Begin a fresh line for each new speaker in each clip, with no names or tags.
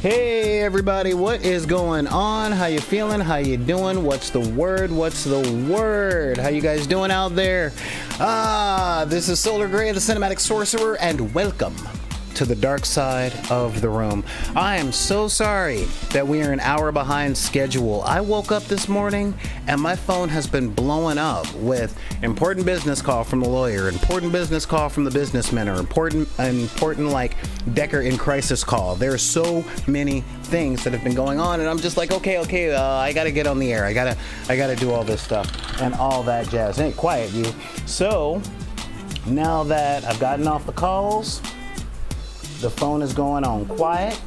Hey everybody, what is going on? How you feeling? How you doing? What's the word? What's the word? How you guys doing out there? This is Solar Gray, the Cinematic Sorcerer, and welcome to the dark side of the room. I am so sorry that we are an hour behind schedule. I woke up this morning and my phone has been blowing up with important business call from the lawyer, important business call from the businessman, or important like Decker in crisis call. There are so many things that have been going on, and I'm just like, okay, I gotta get on the air. I gotta do all this stuff and all that jazz. Hey, quiet you. So now that I've gotten off the calls, the phone is going on quiet,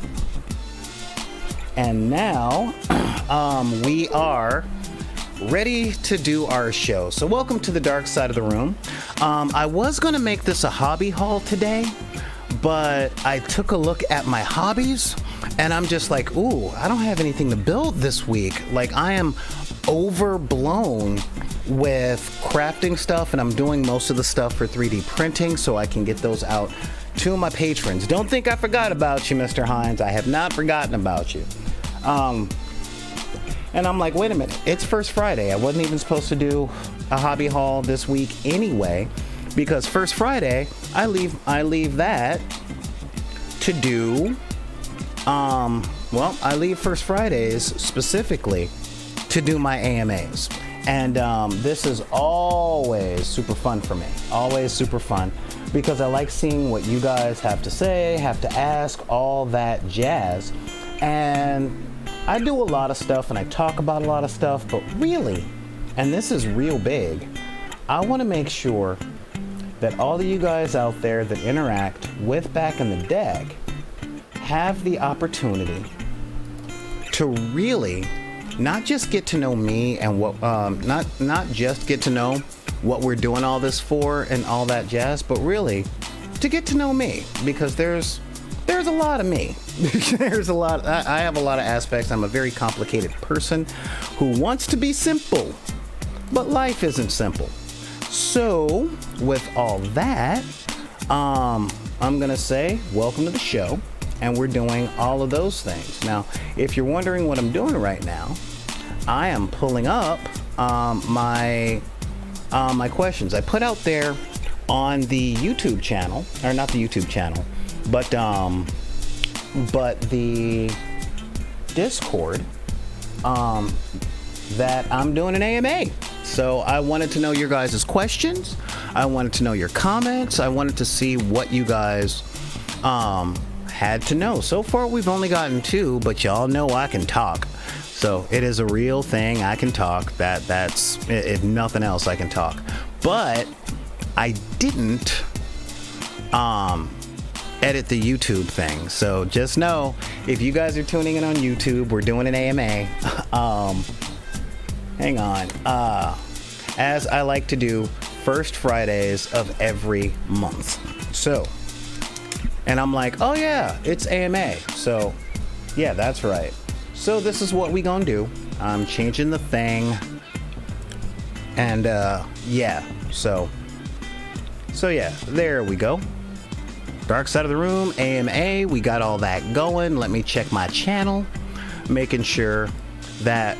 and now we are ready to do our show. So welcome to the dark side of the room. I was gonna make this a hobby haul today, but I took a look at my hobbies and I'm just like, ooh, I don't have anything to build this week. Like, I am overblown with crafting stuff, and I'm doing most of the stuff for 3D printing so I can get those out to my patrons. Don't think I forgot about you, Mr. Hines. I have not forgotten about you. And I'm like, wait a minute, it's First Friday. I wasn't even supposed to do a hobby haul this week anyway, because First Friday, I leave that to do, I leave First Fridays specifically to do my AMAs. And this is always super fun for me. Always super fun, because I like seeing what you guys have to say, have to ask, all that jazz. And I do a lot of stuff and I talk about a lot of stuff, but really, and this is real big, I want to make sure that all of you guys out there that interact with Back in the Deck have the opportunity to really not just get to know me and what, not just get to know what we're doing all this for and all that jazz, but really to get to know me, because there's a lot of me. There's a lot. I have a lot of aspects. I'm a very complicated person who wants to be simple, but life isn't simple. So with all that, I'm gonna say welcome to the show, and we're doing all of those things. Now, if you're wondering what I'm doing right now, I am pulling up my questions I put out there on the YouTube channel, or not the YouTube channel, but the Discord, that I'm doing an AMA. So I wanted to know your guys' questions. I wanted to know your comments. I wanted to see what you guys had to know. So far, we've only gotten 2, but y'all know I can talk. So it is a real thing. I can talk. That's, if nothing else, I can talk. But I didn't edit the YouTube thing. So just know, if you guys are tuning in on YouTube, we're doing an AMA. Hang on. As I like to do, first Fridays of every month. So, and I'm like, oh yeah, it's AMA. So yeah, that's right. So this is what we gonna do. I'm changing the thing, and yeah, so yeah, there we go. Dark side of the room, AMA, we got all that going. Let me check my channel, making sure that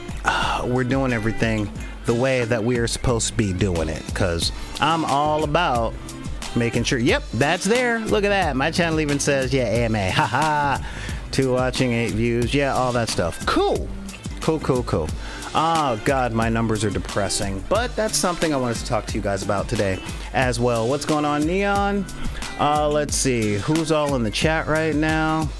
we're doing everything the way that we are supposed to be doing it, because I'm all about making sure. Yep, that's there. Look at that. My channel even says, yeah, AMA. Haha. 2 watching, 8 views. Yeah, all that stuff. Cool. Oh God, my numbers are depressing, but that's something I wanted to talk to you guys about today as well. What's going on, Neon? Let's see who's all in the chat right now.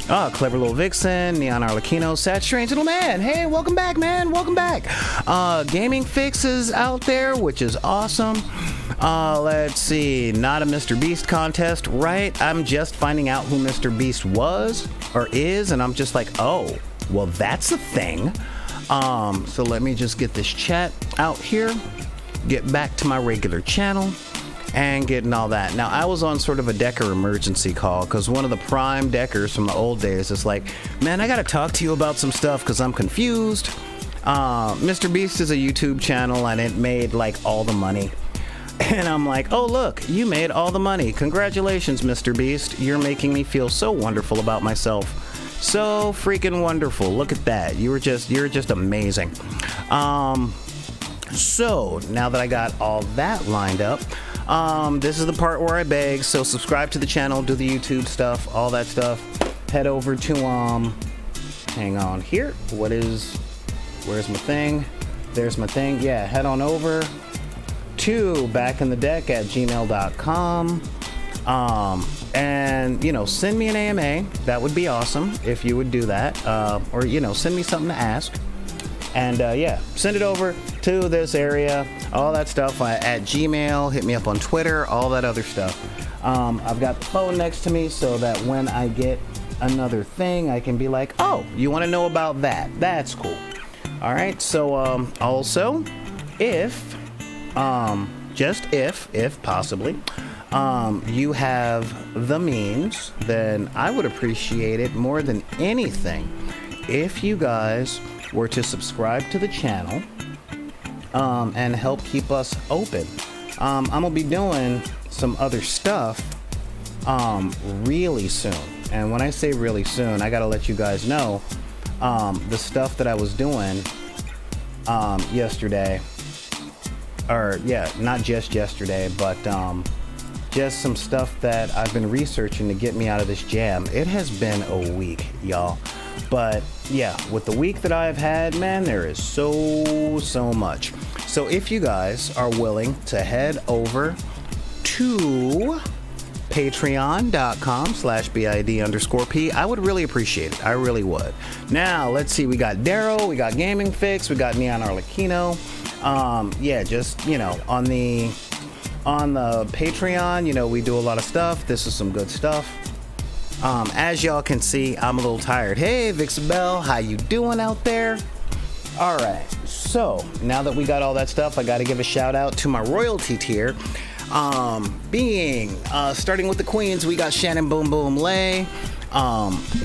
Clever Little Vixen, Neon Arlecchino, Sad Strange Little Man. Hey, welcome back, man. Welcome back. Gaming Fix is out there, which is awesome. Let's see, not a Mr. Beast contest, right? I'm just finding out who Mr. Beast was or is, and I'm just like, oh, well, that's a thing. So let me just get this chat out here, get back to my regular channel, and getting all that. Now, I was on sort of a Decker emergency call, because one of the prime Deckers from the old days is like, man, I gotta talk to you about some stuff because I'm confused. Mr. Beast is a YouTube channel and it made like all the money. And I'm like, oh look, you made all the money. Congratulations, Mr. Beast. You're making me feel so wonderful about myself. So freaking wonderful. Look at that. You're just amazing. So now that I got all that lined up, this is the part where I beg. So subscribe to the channel, do the YouTube stuff, all that stuff. Head over to hang on here. Where's my thing? There's my thing. Yeah, head on over to backinthedeck@gmail.com. And send me an AMA. That would be awesome if you would do that. Or send me something to ask. And yeah, send it over to this area, all that stuff at Gmail. Hit me up on Twitter, all that other stuff. I've got the phone next to me so that when I get another thing, I can be like, oh, you want to know about that? That's cool. All right. So also, if just if possibly, you have the means, then I would appreciate it more than anything if you guys were to subscribe to the channel and help keep us open. I'm gonna be doing some other stuff really soon, and when I say really soon, I gotta let you guys know the stuff that I was doing yesterday, or yeah, not just yesterday, but just some stuff that I've been researching to get me out of this jam. It has been a week, y'all. But yeah, with the week that I've had, man, there is so much. So if you guys are willing to head over to patreon.com/BID_P, I would really appreciate it. I really would. Now, let's see. We got Daryl, we got Gaming Fix, we got Neon Arlecchino. Yeah, just, on the Patreon, we do a lot of stuff. This is some good stuff. As y'all can see, I'm a little tired. Hey, Vixabelle, how you doing out there? All right, so now that we got all that stuff, I got to give a shout out to my royalty tier. Starting with the queens, we got Shannon Boom Boom Lay,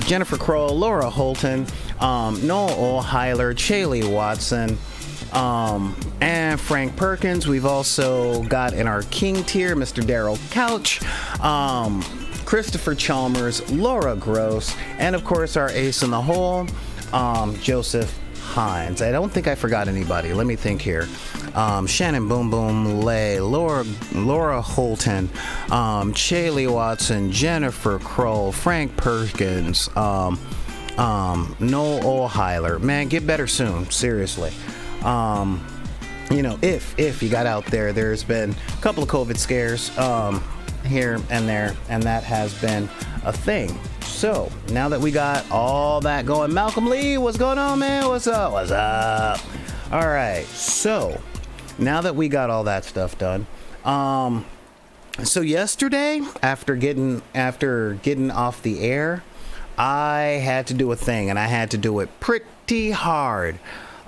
Jennifer Kroll, Laura Holton, Noel Heiler, Chaley Watson, and Frank Perkins. We've also got in our king tier, Mr. Daryl Couch, Christopher Chalmers, Laura Gross, and of course our ace in the hole, Joseph Hines. I don't think I forgot anybody. Let me think here. Shannon Boom Boom Lay, Laura Holton, Chaley Watson, Jennifer Kroll, Frank Perkins, Noel Heiler. Man, get better soon. Seriously. If you got out there, there's been a couple of COVID scares here and there, and that has been a thing. So now that we got all that going, Malcolm Lee, what's going on, man? What's up? What's up? All right. So now that we got all that stuff done, so yesterday, after getting off the air, I had to do a thing, and I had to do it pretty hard.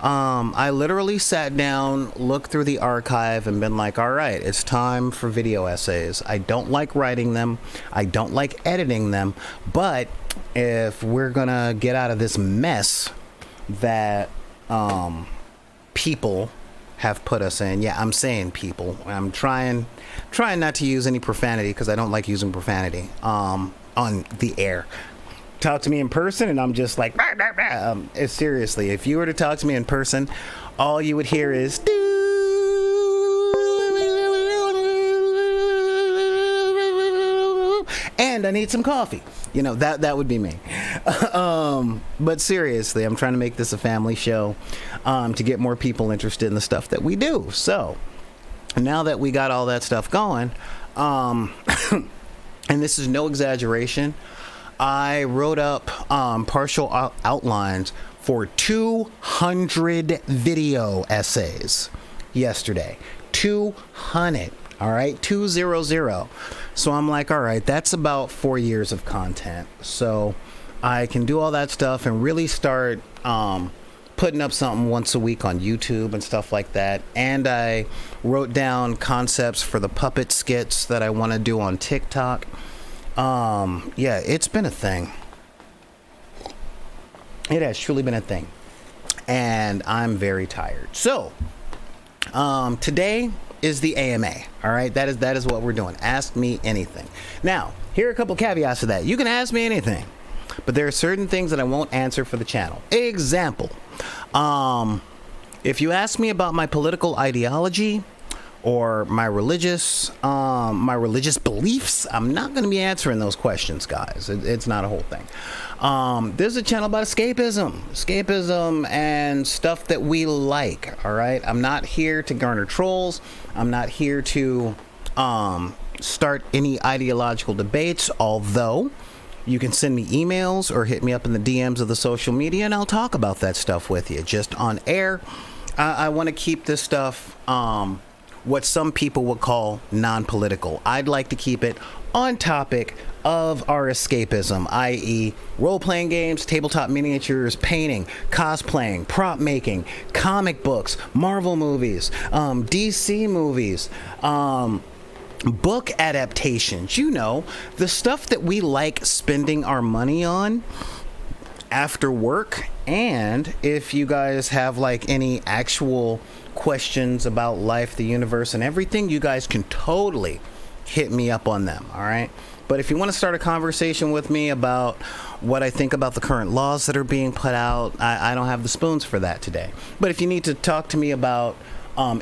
I literally sat down, looked through the archive, and been like, all right, it's time for video essays. I don't like writing them. I don't like editing them. But if we're going to get out of this mess that people have put us in, yeah, I'm saying people. I'm trying not to use any profanity because I don't like using profanity on the air. Talk to me in person and I'm just like, rah, rah, rah. Seriously, if you were to talk to me in person, all you would hear is and I need some coffee. That would be me. But seriously, I'm trying to make this a family show to get more people interested in the stuff that we do. So now that we got all that stuff going, and this is no exaggeration, I wrote up partial outlines for 200 video essays yesterday. 200. All right, 200. So I'm like, all right, that's about 4 years of content. So I can do all that stuff and really start putting up something once a week on YouTube and stuff like that. And I wrote down concepts for the puppet skits that I want to do on TikTok. Yeah, it's been a thing. It has truly been a thing. And I'm very tired. So, today is the AMA. All right, that is what we're doing. Ask me anything. Now, here are a couple caveats to that. You can ask me anything. but there are certain things that I won't answer for the channel. Example, if you ask me about my political ideology or my religious beliefs, I'm not going to be answering those questions, guys. It's not a whole thing. There's a channel about escapism and stuff that we like. All right, I'm not here to garner trolls. I'm not here to start any ideological debates, although you can send me emails or hit me up in the DMs of the social media and I'll talk about that stuff with you just on air. I want to keep this stuff what some people would call non-political. I'd like to keep it on topic of our escapism, i.e. role-playing games, tabletop miniatures, painting, cosplaying, prop making, comic books, Marvel movies, DC movies, book adaptations, you know, the stuff that we like spending our money on after work. And if you guys have like any actual questions about life, the universe, and everything, you guys can totally hit me up on them. All right. But if you want to start a conversation with me about what I think about the current laws that are being put out, I don't have the spoons for that today. But if you need to talk to me about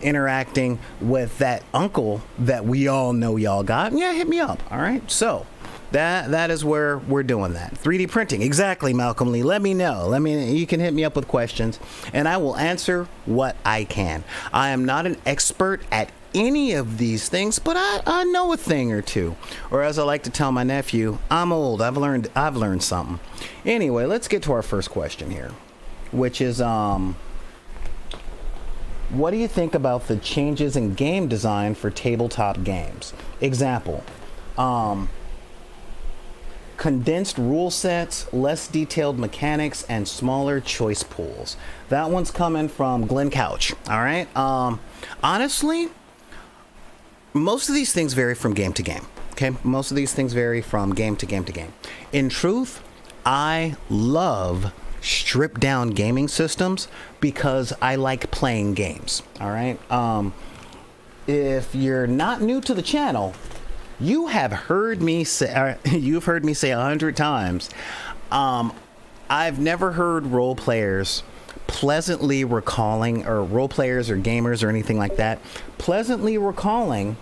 interacting with that uncle that we all know y'all got, yeah, hit me up. All right. So that is where we're doing that. 3D printing. Exactly, Malcolm Lee. Let me know. You can hit me up with questions and I will answer what I can. I am not an expert at any of these things, but I know a thing or two. Or as I like to tell my nephew, I'm old. I've learned something. Anyway, let's get to our first question here, which is what do you think about the changes in game design for tabletop games? Example, condensed rule sets, less detailed mechanics, and smaller choice pools. That one's coming from Glenn Couch. All right. Honestly, most of these things vary from game to game. Okay. Most of these things vary from game to game to game. In truth, I love stripped down gaming systems because I like playing games. All right. If you're not new to the channel, you've heard me say 100 times, I've never heard role players pleasantly recalling, or role players or gamers or anything like that, pleasantly recalling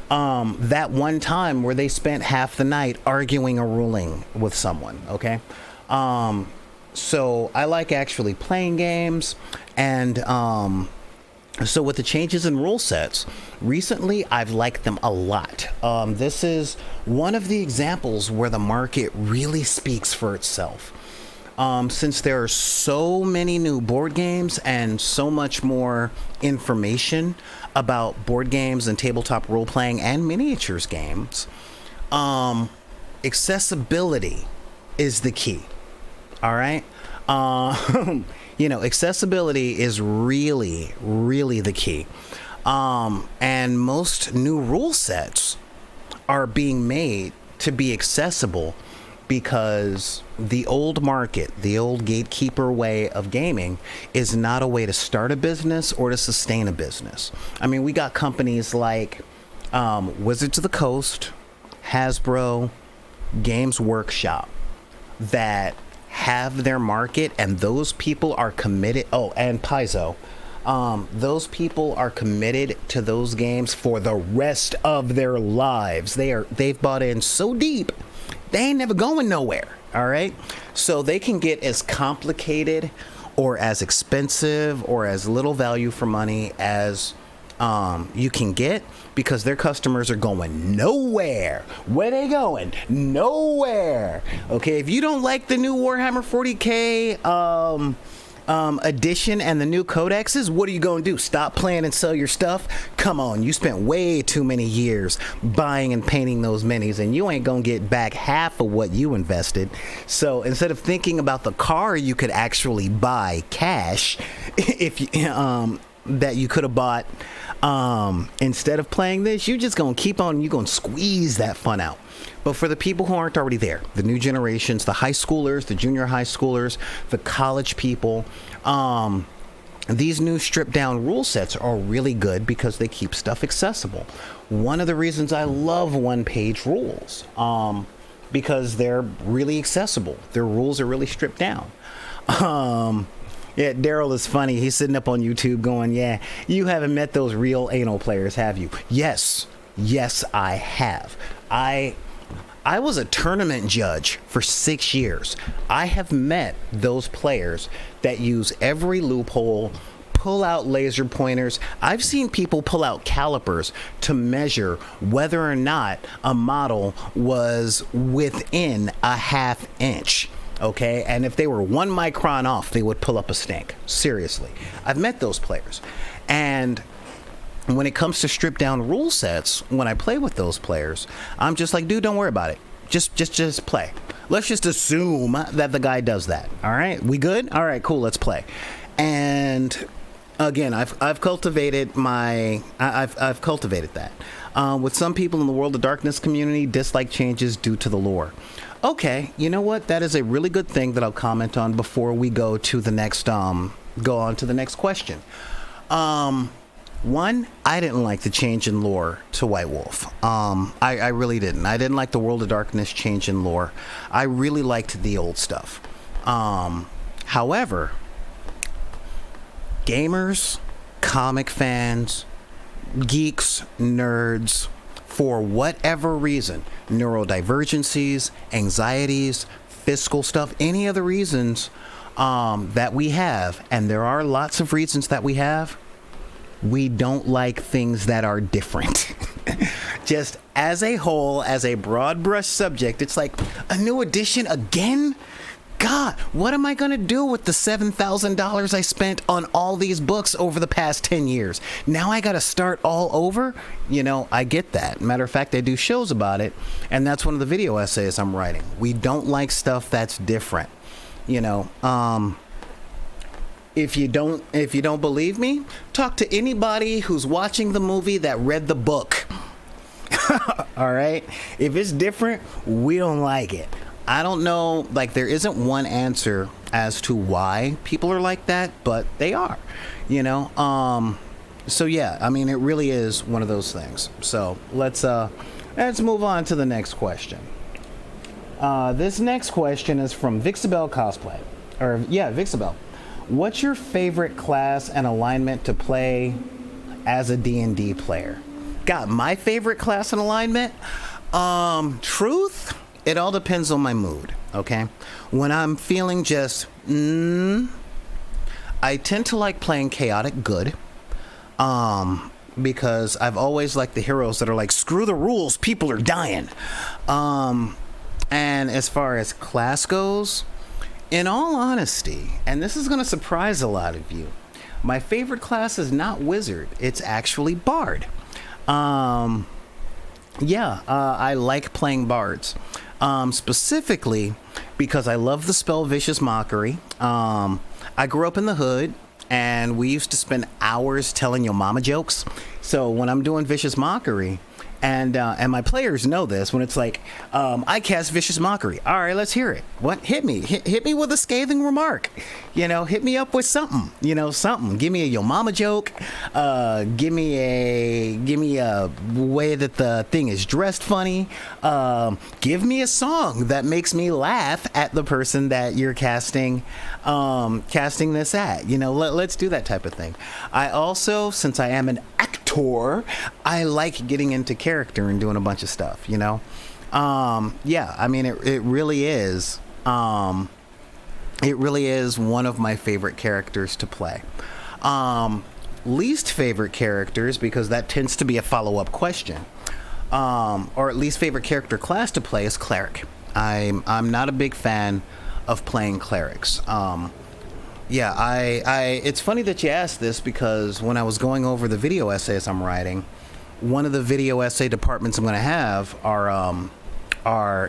that one time where they spent half the night arguing a ruling with someone. Okay. So I like actually playing games, and so with the changes in rule sets, recently I've liked them a lot. This is one of the examples where the market really speaks for itself. Since there are so many new board games and so much more information about board games and tabletop role-playing and miniatures games, accessibility is the key. All right. Accessibility is really, really the key. And most new rule sets are being made to be accessible because the old market, the old gatekeeper way of gaming is not a way to start a business or to sustain a business. I mean, we got companies like Wizards of the Coast, Hasbro, Games Workshop that have their market, and those people are committed. Oh, and Paizo. Those people are committed to those games for the rest of their lives. They've bought in so deep, they ain't never going nowhere. All right. So they can get as complicated or as expensive or as little value for money as you can get, because their customers are going nowhere. Where they going? Nowhere. Okay, if you don't like the new Warhammer 40K edition and the new codexes, what are you going to do? Stop playing and sell your stuff? Come on, you spent way too many years buying and painting those minis, and you ain't going to get back half of what you invested. So instead of thinking about the car you could actually buy cash, if you, that you could have bought instead of playing this, you're just gonna keep on, you're gonna squeeze that fun out. But for the people who aren't already there, the new generations, the high schoolers, the junior high schoolers, the college people, these new stripped down rule sets are really good because they keep stuff accessible. One of the reasons I love one-page rules, because they're really accessible. Their rules are really stripped down. Yeah, Daryl is funny. He's sitting up on YouTube going, yeah, you haven't met those real anal players, have you? Yes, I have. I was a tournament judge for 6 years. I have met those players that use every loophole, pull out laser pointers. I've seen people pull out calipers to measure whether or not a model was within a half inch. Okay, and if they were 1 micron off, they would pull up a stink. Seriously, I've met those players. And when it comes to stripped down rule sets, when I play with those players, I'm just like, dude, don't worry about it. Just play. Let's just assume that the guy does that. All right, we good? All right, cool. Let's play. And again, I've cultivated I've cultivated that. With some people in the World of Darkness community, dislike changes due to the lore. Okay, you know what? That is a really good thing that I'll comment on before we go to the next go on to the next question. One, I didn't like the change in lore to White Wolf. I really didn't. I didn't like the World of Darkness change in lore. I really liked the old stuff. However, gamers, comic fans, geeks, nerds, for whatever reason, neurodivergencies, anxieties, fiscal stuff, any other reasons that we have, and there are lots of reasons that we don't like things that are different. Just as a whole, as a broad brush subject, it's like, a new edition again? God, what am I going to do with the $7,000 I spent on all these books over the past 10 years? Now I got to start all over? You know, I get that. Matter of fact, I do shows about it, and that's one of the video essays I'm writing. We don't like stuff that's different. You know, if you don't believe me, talk to anybody who's watching the movie that read the book. All right? If it's different, we don't like it. I don't know, like, there isn't one answer as to why people are like that, but they are, you know? So yeah, I mean, it really is one of those things. So let's move on to the next question. This next question is from Vixabel Cosplay, or yeah, Vixabel. What's your favorite class and alignment to play as a D&D player? God, my favorite class and alignment? Truth? It all depends on my mood, okay? When I'm feeling just, I tend to like playing chaotic good, because I've always liked the heroes that are like, screw the rules, people are dying. And as far as class goes, in all honesty, and this is going to surprise a lot of you, my favorite class is not wizard, it's actually bard. I like playing bards. Specifically because I love the spell Vicious Mockery. I grew up in the hood, and we used to spend hours telling your mama jokes. So when I'm doing Vicious Mockery, and my players know this, when it's like, I cast Vicious Mockery. All right, let's hear it. What? Hit me. Hit me with a scathing remark. You know, hit me up with something. You know, something. Give me a yo mama joke. Give me a way that the thing is dressed funny. Give me a song that makes me laugh at the person that you're casting this at. You know, let's do that type of thing. I also, since I am an actor, I like getting into character and doing a bunch of stuff, you know? I mean, it really is one of my favorite characters to play. Least favorite characters, because that tends to be a follow-up question, or at least favorite character class to play, is cleric. I'm not a big fan of playing clerics. It's funny that you asked this, because when I was going over the video essays I'm writing, one of the video essay departments I'm going to have are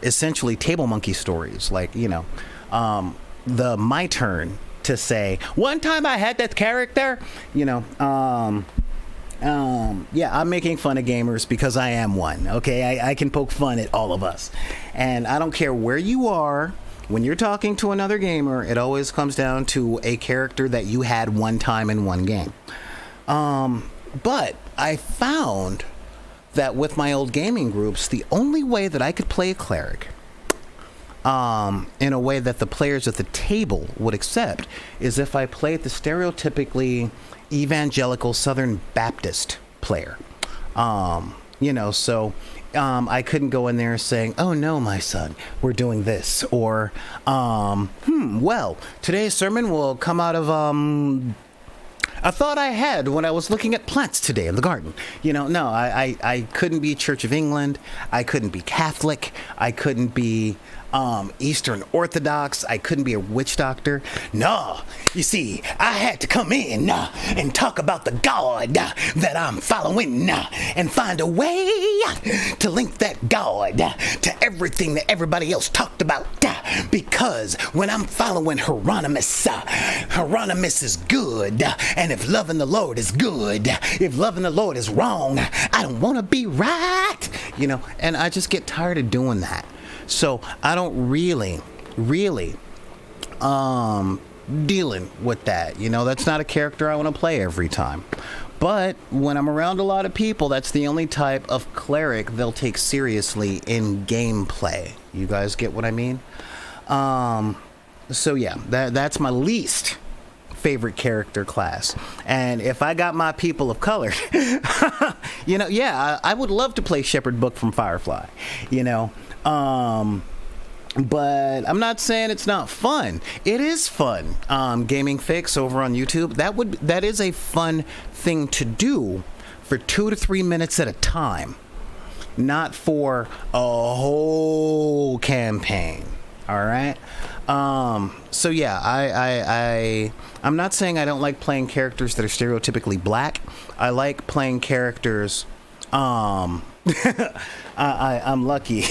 essentially table monkey stories. Like, you know, my turn to say, one time I had that character, you know, I'm making fun of gamers because I am one. Okay. I can poke fun at all of us, and I don't care where you are. When you're talking to another gamer, it always comes down to a character that you had one time in one game. But I found that with my old gaming groups, the only way that I could play a cleric in a way that the players at the table would accept is if I played the stereotypically evangelical Southern Baptist player. So I couldn't go in there saying, "Oh no, my son, we're doing this," or well, today's sermon will come out of a thought I had when I was looking at plants today in the garden. No, I couldn't be Church of England. I couldn't be Catholic. I couldn't be Eastern Orthodox. I couldn't be a witch doctor. No, you see, I had to come in and talk about the God that I'm following and find a way to link that God to everything that everybody else talked about. Because when I'm following Hieronymus, Hieronymus is good. And if loving the Lord is good, if loving the Lord is wrong, I don't want to be right. And I just get tired of doing that. So I don't really dealing with that. That's not a character I want to play every time. But when I'm around a lot of people, that's the only type of cleric they'll take seriously in gameplay. You guys get what I mean? So yeah, that's my least favorite character class. And if I got my people of color, I would love to play Shepherd Book from Firefly, but I'm not saying it's not fun. It is fun. Gaming Fix over on YouTube, that is a fun thing to do for 2 to 3 minutes at a time, not for a whole campaign. All right. So yeah, I'm not saying I don't like playing characters that are stereotypically black. I like playing characters. I'm lucky.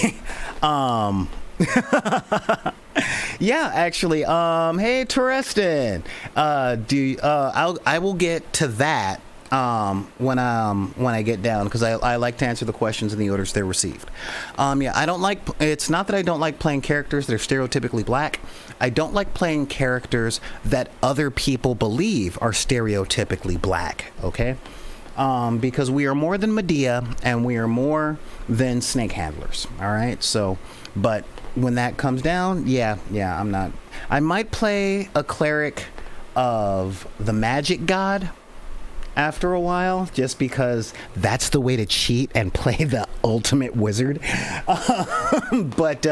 Yeah, actually. Hey, Terestin. I will get to that when I get down, because I like to answer the questions in the orders they're received. I don't like. It's not that I don't like playing characters that are stereotypically black. I don't like playing characters that other people believe are stereotypically black. Okay. Because we are more than Medea and we are more than snake handlers. All right. So, but when that comes down, I'm not. I might play a cleric of the magic god after a while, just because that's the way to cheat and play the ultimate wizard. But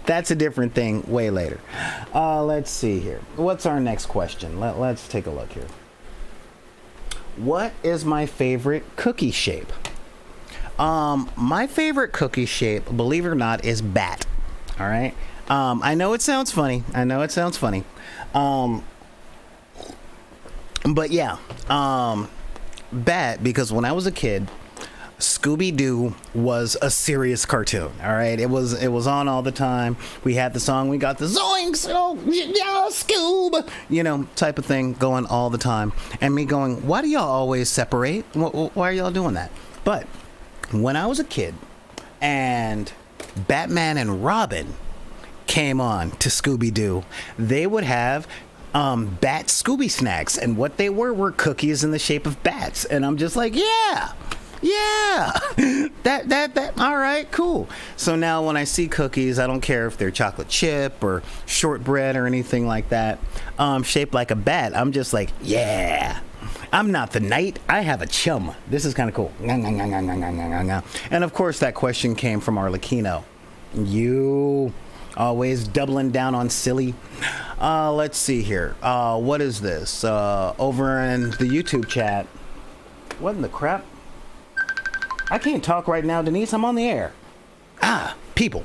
that's a different thing way later. Let's see here. What's our next question? Let's take a look here. What is my favorite cookie shape? My favorite cookie shape, believe it or not, is bat. All right. I know it sounds funny. But yeah, bat, because when I was a kid, Scooby-Doo was a serious cartoon. All right, it was on all the time. We had the song, we got the zoinks, Scoob, type of thing going all the time. And me going, why do y'all always separate? Why are y'all doing that? But when I was a kid and Batman and Robin came on to Scooby-Doo, they would have bat Scooby snacks, and what they were cookies in the shape of bats. And I'm just like, yeah, that all right, cool. So now when I see cookies, I don't care if they're chocolate chip or shortbread or anything like that, shaped like a bat, I'm just like, yeah, I'm not the knight, I have a chum. This is kind of cool. And of course that question came from Arlecchino. You always doubling down on silly. Let's see here. What is this? Over in the YouTube chat. What in the crap? I can't talk right now, Denise. I'm on the air. People.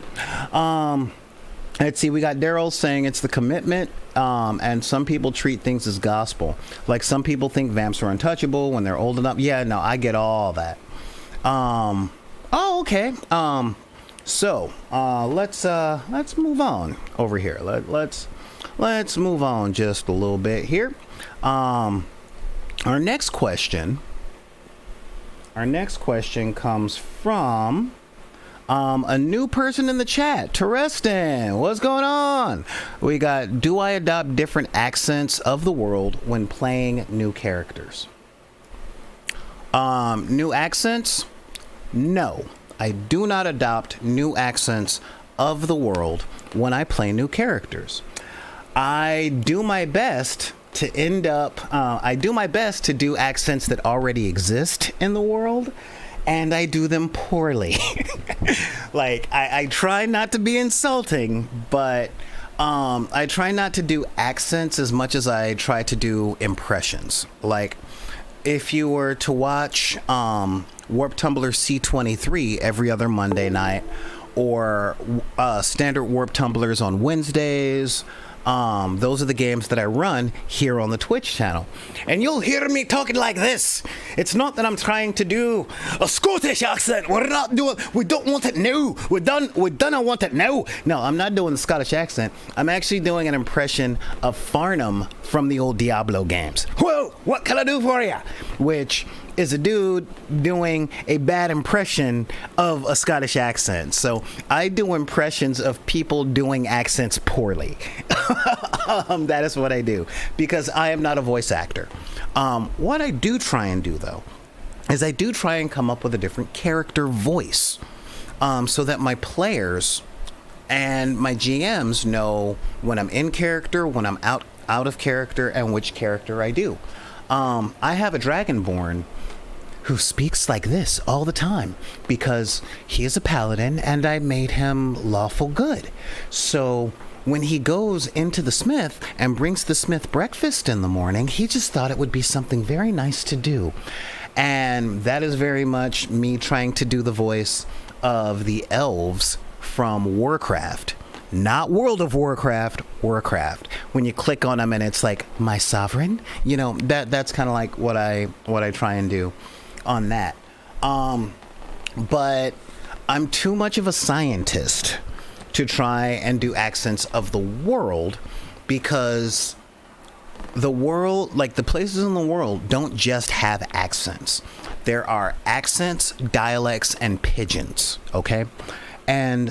Let's see. We got Daryl saying it's the commitment. And some people treat things as gospel. Like some people think vamps are untouchable when they're old enough. Yeah, no, I get all that. Okay. So let's move on over here. Let's move on just a little bit here. Our next question comes from a new person in the chat, Terestin. What's going on? We got, do I adopt different accents of the world when playing new characters? New accents? No. I do not adopt new accents of the world when I play new characters. I do my best to do accents that already exist in the world, and I do them poorly. Like, I try not to be insulting, but I try not to do accents as much as I try to do impressions. Like, if you were to watch Warp Tumbler C23 every other Monday night, or Standard Warp Tumblers on Wednesdays, those are the games that I run here on the Twitch channel. And you'll hear me talking like this. It's not that I'm trying to do a Scottish accent. We don't want it now. We're done. I want it now. No, I'm not doing the Scottish accent. I'm actually doing an impression of Farnham from the old Diablo games. Whoa, what can I do for you? Which is a dude doing a bad impression of a Scottish accent. So I do impressions of people doing accents poorly. That is what I do, because I am not a voice actor. What I do try and do, though, is I do try and come up with a different character voice, so that my players and my GMs know when I'm in character, when I'm out of character, and which character I do. I have a Dragonborn who speaks like this all the time because he is a paladin and I made him lawful good. So when he goes into the smith and brings the smith breakfast in the morning, he just thought it would be something very nice to do. And that is very much me trying to do the voice of the elves from Warcraft. Not World of Warcraft, Warcraft. When you click on them and it's like, my sovereign, you know, that's kind of like what I try and do on that. But I'm too much of a scientist to try and do accents of the world, because the world, like the places in the world, don't just have accents. There are accents, dialects, and pidgins, okay? And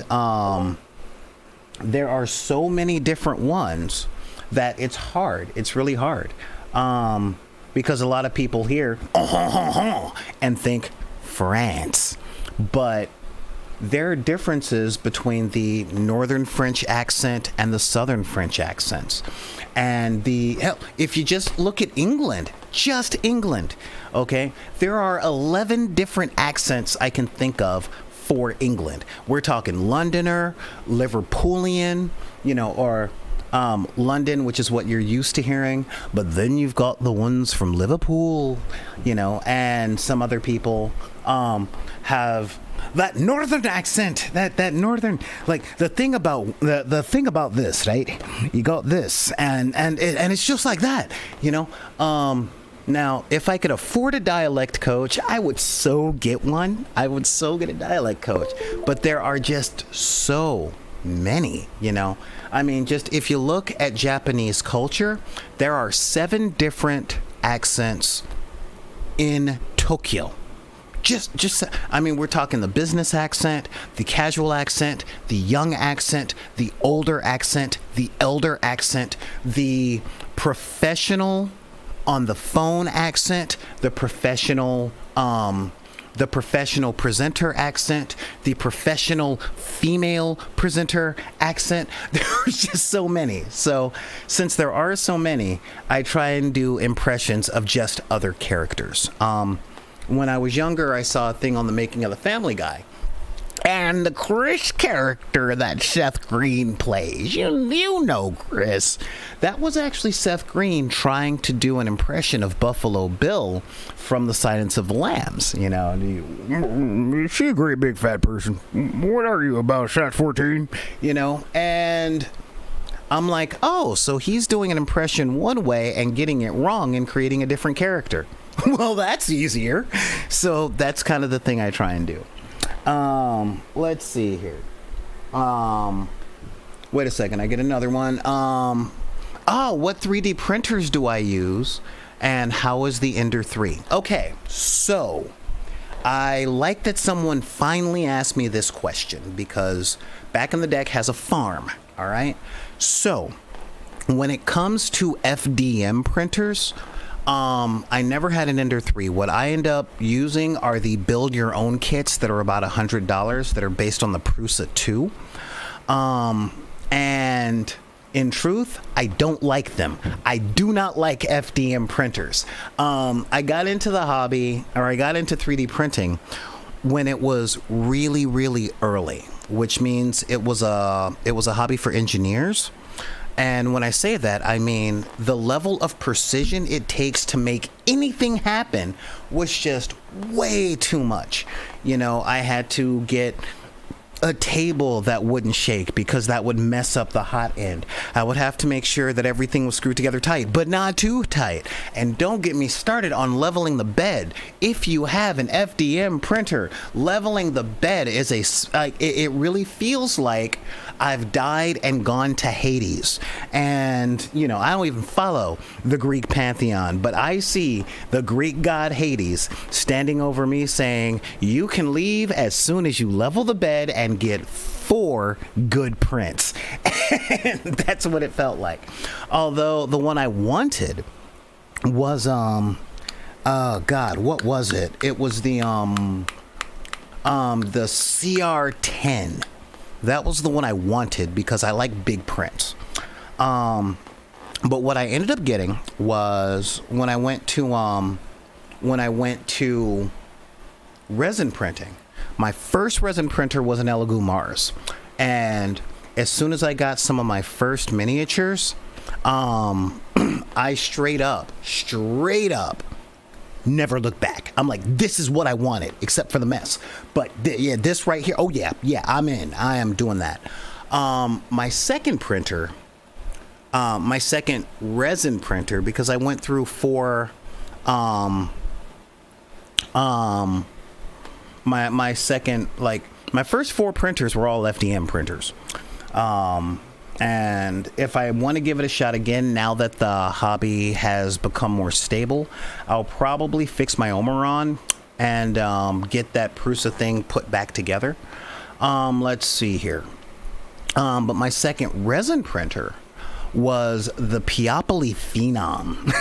there are so many different ones that it's hard. It's really hard. Because a lot of people hear and think France. But there are differences between the northern French accent and the southern French accents. And if you just look at England, just England, okay, there are 11 different accents I can think of for England. We're talking Londoner, Liverpoolian, you know, or London, which is what you're used to hearing, but then you've got the ones from Liverpool, you know, and some other people have that northern accent, that northern, like the thing about the thing about this, right? You got this, and it's just like that, you know. Now, if I could afford a dialect coach, I would so get one. I would so get a dialect coach, but there are just so many, you know. I mean, just if you look at Japanese culture, there are 7 different accents in Tokyo. Just I mean, we're talking the business accent, the casual accent, the young accent, the older accent, the elder accent, the professional on the phone accent, the professional presenter accent, the professional female presenter accent. There's just so many. So since there are so many, I try and do impressions of just other characters. When I was younger, I saw a thing on the making of the Family Guy. And the Chris character that Seth Green plays, you know Chris, that was actually Seth Green trying to do an impression of Buffalo Bill from The Silence of the Lambs. You know, is she a great big fat person? What are you, about size 14? You know, and I'm like, oh, so he's doing an impression one way and getting it wrong and creating a different character. Well, that's easier. So that's kind of the thing I try and do. Let's see here. Wait a second, I get another one. What 3D printers do I use, and how is the Ender 3? Okay, so I like that someone finally asked me this question, because Back in the Deck has a farm, all right? So when it comes to FDM printers, I never had an Ender 3. What I end up using are the build your own kits that are about $100 that are based on the Prusa 2. And in truth, I don't like them. I do not like FDM printers. I got into the hobby, or I got into 3D printing when it was really, really early, which means it was a hobby for engineers. And when I say that, I mean the level of precision it takes to make anything happen was just way too much. You know, I had to get a table that wouldn't shake because that would mess up the hot end. I would have to make sure that everything was screwed together tight, but not too tight. And don't get me started on leveling the bed. If you have an FDM printer, leveling the bed is it really feels like I've died and gone to Hades. And, you know, I don't even follow the Greek pantheon, but I see the Greek god Hades standing over me saying, you can leave as soon as you level the bed and get 4 good prints. And that's what it felt like. Although the one I wanted was oh god, what was it? It was the CR10. That was the one I wanted because I like big prints. But what I ended up getting was when I went to resin printing. My first resin printer was an Elegoo Mars, and as soon as I got some of my first miniatures, I straight up never looked back. I'm like, this is what I wanted, except for the mess. But yeah, this right here, oh yeah, I'm in. I am doing that. My second printer, my second resin printer, because I went through 4, my second, like, my first 4 printers were all FDM printers. And if I want to give it a shot again, now that the hobby has become more stable, I'll probably fix my Omeron and get that Prusa thing put back together. Let's see here. But my second resin printer was the Piopoli Phenom.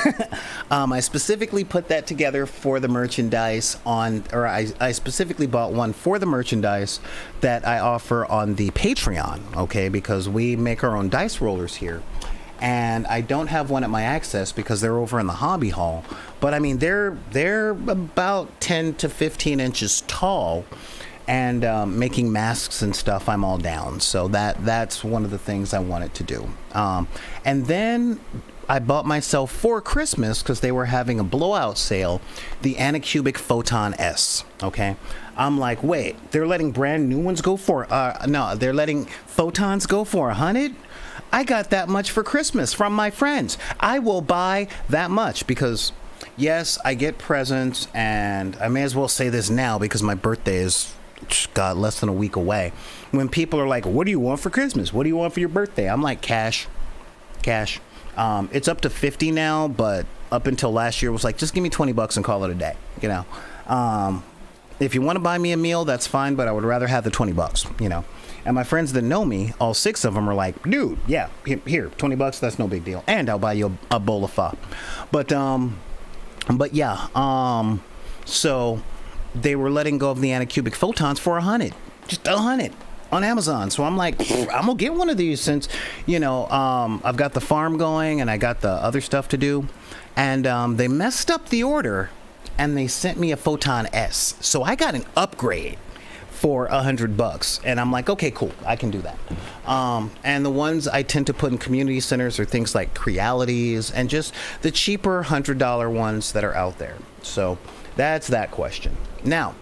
I specifically put that together for the merchandise I specifically bought one for the merchandise that I offer on the Patreon, okay, because we make our own dice rollers here. And I don't have one at my Access because they're over in the hobby hall. But I mean, they're about 10 to 15 inches tall. And making masks and stuff, I'm all down. So that's one of the things I wanted to do. And then I bought myself for Christmas, because they were having a blowout sale, the Anacubic Photon S. Okay, I'm like, wait, they're letting brand new ones go for no, they're letting photons go for 100. I got that much for Christmas from my friends. I will buy that much because, yes, I get presents, and I may as well say this now because my birthday is, God, less than a week away. When people are like, what do you want for Christmas? What do you want for your birthday? I'm like, cash. It's up to 50 now, but up until last year it was like, just give me $20 and call it a day. You know, if you want to buy me a meal, that's fine, but I would rather have the $20, you know. And my friends that know me, all 6 of them are like, dude, yeah, here, $20, that's no big deal. And I'll buy you a bowl of pho. But yeah, so they were letting go of the Anacubic Photons for 100, just 100 on Amazon. So I'm like, I'm gonna get one of these since, you know, I've got the farm going and I got the other stuff to do. And they messed up the order and they sent me a Photon S. So I got an upgrade for $100, and I'm like, okay, cool, I can do that. And the ones I tend to put in community centers are things like Crealities and just the cheaper $100 ones that are out there. So that's that question. Now,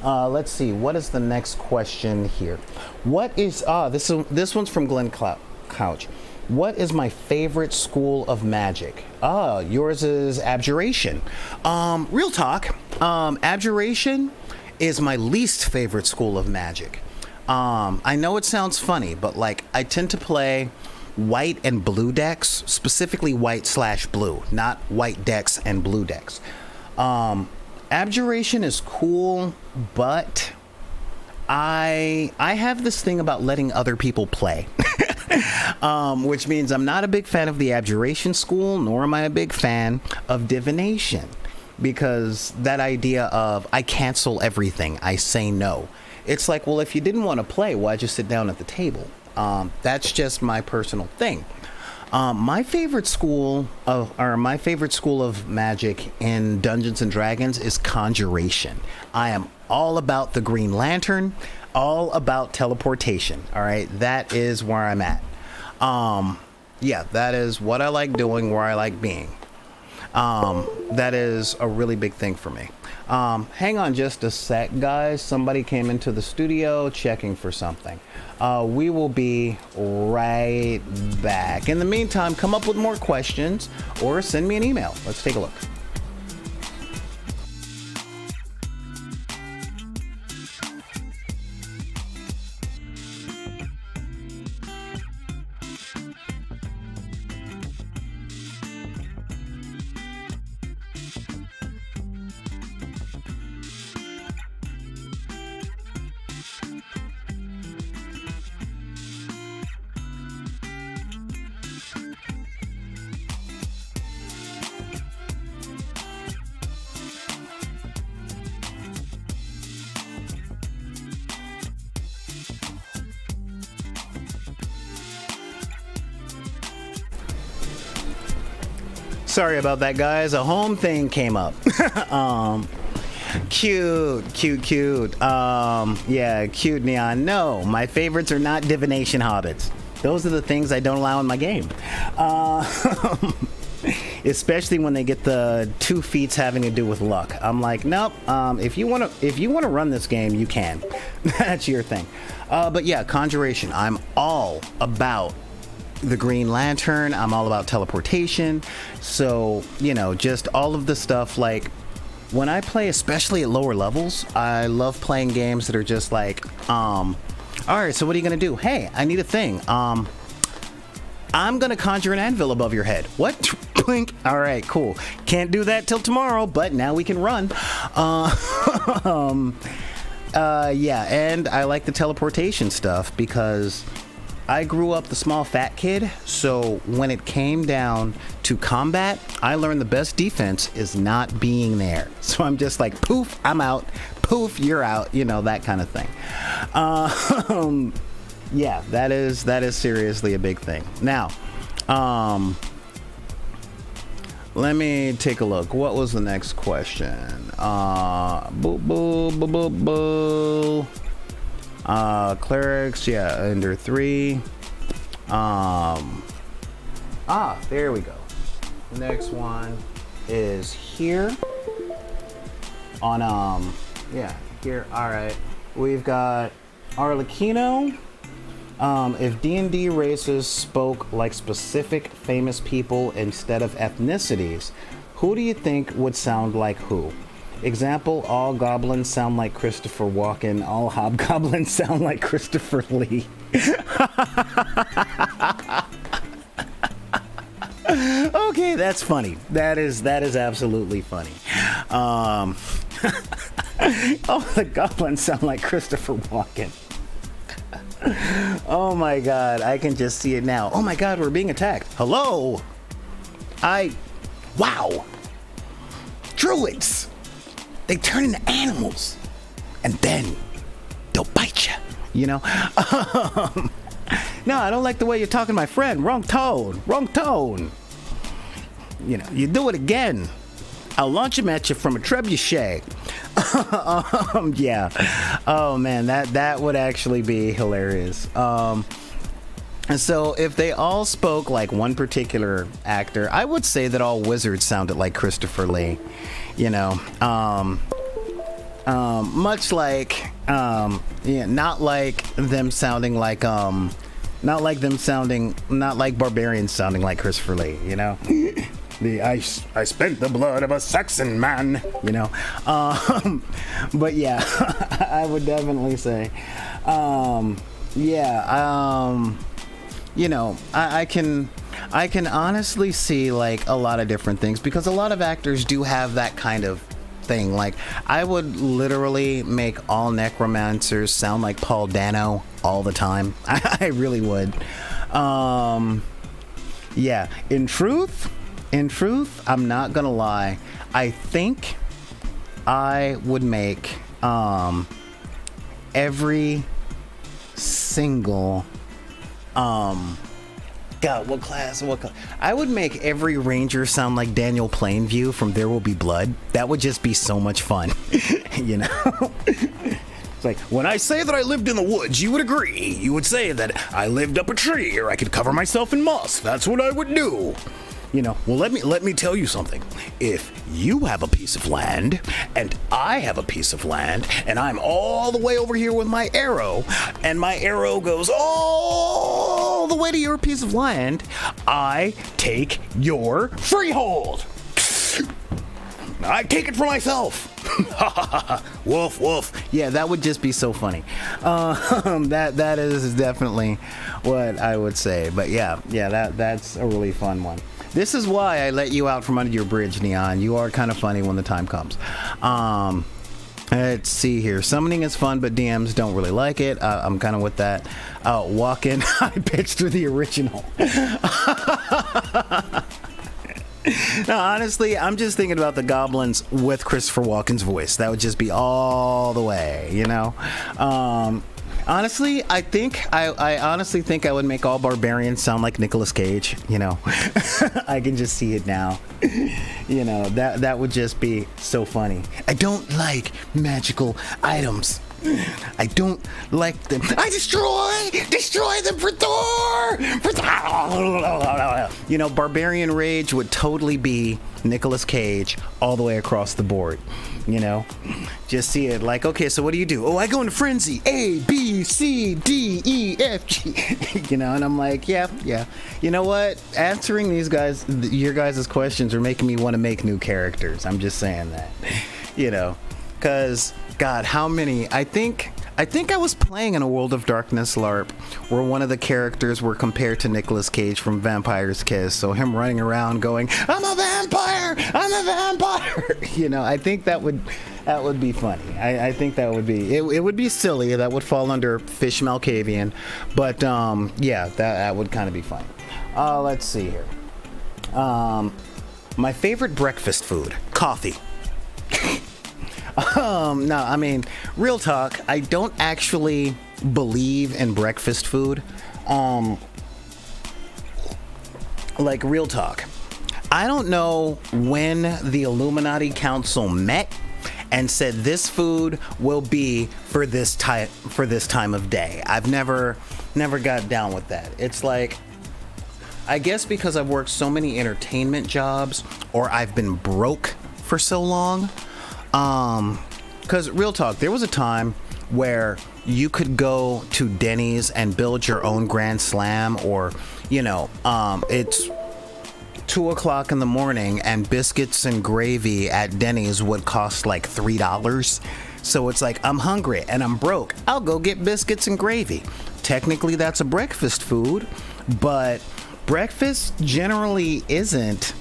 let's see, what is the next question here? What is this one's from Glenn Couch. What is my favorite school of magic? Yours is Abjuration. Real talk, Abjuration is my least favorite school of magic. I know it sounds funny, but like, I tend to play white and blue decks, specifically white/blue, not white decks and blue decks. Abjuration is cool, but I have this thing about letting other people play. Which means I'm not a big fan of the Abjuration school, nor am I a big fan of Divination. Because that idea of I cancel everything, I say no, It's like, well, if you didn't want to play, why'd you sit down at the table? That's just my personal thing. My favorite school of magic in Dungeons and Dragons is Conjuration. I am all about the Green Lantern, all about teleportation. All right, that is where I'm at. Yeah, that is what I like doing, where I like being. That is a really big thing for me. Hang on just a sec, guys. Somebody came into the studio checking for something. We will be right back. In the meantime, come up with more questions or send me an email. Let's take a look. Sorry about that, guys. A home thing came up. Cute. Yeah, cute Neon. No, my favorites are not divination hobbits. Those are the things I don't allow in my game. Especially when they get the 2 feats having to do with luck. I'm like, nope. If you wanna run this game, you can. That's your thing. But yeah, Conjuration. I'm all about the Green Lantern. I'm all about teleportation. So, just all of the stuff. Like, when I play, especially at lower levels, I love playing games that are just like, all right, so what are you gonna do? Hey, I need a thing. I'm gonna conjure an anvil above your head. What? Blink. All right, cool. Can't do that till tomorrow, but now we can run. Yeah, and I like the teleportation stuff because I grew up the small fat kid, so when it came down to combat, I learned the best defense is not being there. So I'm just like, poof, I'm out. Poof, you're out. That kind of thing. Yeah, that is seriously a big thing. Now, let me take a look. What was the next question? Clerics, yeah, under 3. There we go. Next one is here on yeah, here. All right, we've got Arlecchino. If D&D races spoke like specific famous people instead of ethnicities, who do you think would sound like who? Example, all goblins sound like Christopher Walken. All hobgoblins sound like Christopher Lee. Okay, that's funny. That is absolutely funny. Oh, the goblins sound like Christopher Walken. Oh my god, I can just see it now. Oh my god, we're being attacked. Hello? Wow. Druids. They turn into animals, and then they'll bite you. No, I don't like the way you're talking to my friend. Wrong tone. You do it again, I'll launch him at you from a trebuchet. Yeah. Oh man, that would actually be hilarious. And so if they all spoke like one particular actor, I would say that all wizards sounded like Christopher Lee. Much like, not like them sounding like, not like barbarians sounding like Christopher Lee, I spent the blood of a Saxon man, but yeah, I would definitely say, I can honestly see like a lot of different things because a lot of actors do have that kind of thing. Like, I would literally make all necromancers sound like Paul Dano all the time. I really would. Yeah, in truth, I'm not gonna lie. I think I would make every single God, what class? I would make every ranger sound like Daniel Plainview from There Will Be Blood. That would just be so much fun. You know? It's like, when I say that I lived in the woods, you would agree. You would say that I lived up a tree, or I could cover myself in moss. That's what I would do. You know, well, let me tell you something. If you have a piece of land and I have a piece of land and I'm all the way over here with my arrow and my arrow goes all the way to your piece of land, I take your freehold. I take it for myself. Woof, woof. Yeah, that would just be so funny. That is definitely what I would say. But yeah, that's a really fun one. This is why I let you out from under your bridge, Neon. You are kind of funny when the time comes. Let's see here. Summoning is fun, but DMs don't really like it. I'm kind of with that. Walk-in, I pitched through the original. No, honestly, I'm just thinking about the goblins with Christopher Walken's voice. That would just be all the way, you know? Honestly, I honestly think I would make all barbarians sound like Nicolas Cage, you know. I can just see it now. You know, that would just be so funny. I don't like magical items. I don't like them. I destroy them for Thor. You know, Barbarian Rage would totally be Nicolas Cage all the way across the board. You know, just see it like, okay, so what do you do? Oh, I go into frenzy. A, B, C, D, E, F, G. You know, and I'm like, yeah. You know what? Answering your guys' questions are making me want to make new characters. I'm just saying that. You know, because God, how many? I think I was playing in a World of Darkness LARP where one of the characters were compared to Nicolas Cage from Vampire's Kiss. So him running around going, I'm a vampire! You know, I think that would be funny. I think that would be, it would be silly. That would fall under Fish Malkavian. But yeah, that would kind of be funny. Let's see here. My favorite breakfast food, coffee. No, I mean, real talk, I don't actually believe in breakfast food. Like, real talk. I don't know when the Illuminati Council met and said this food will be for this time of day. I've never got down with that. It's like, I guess because I've worked so many entertainment jobs, or I've been broke for so long. Because real talk, there was a time where you could go to Denny's and build your own Grand Slam, or, you know, it's 2 o'clock in the morning and biscuits and gravy at Denny's would cost like $3. So it's like, I'm hungry and I'm broke. I'll go get biscuits and gravy. Technically, that's a breakfast food, but breakfast generally isn't,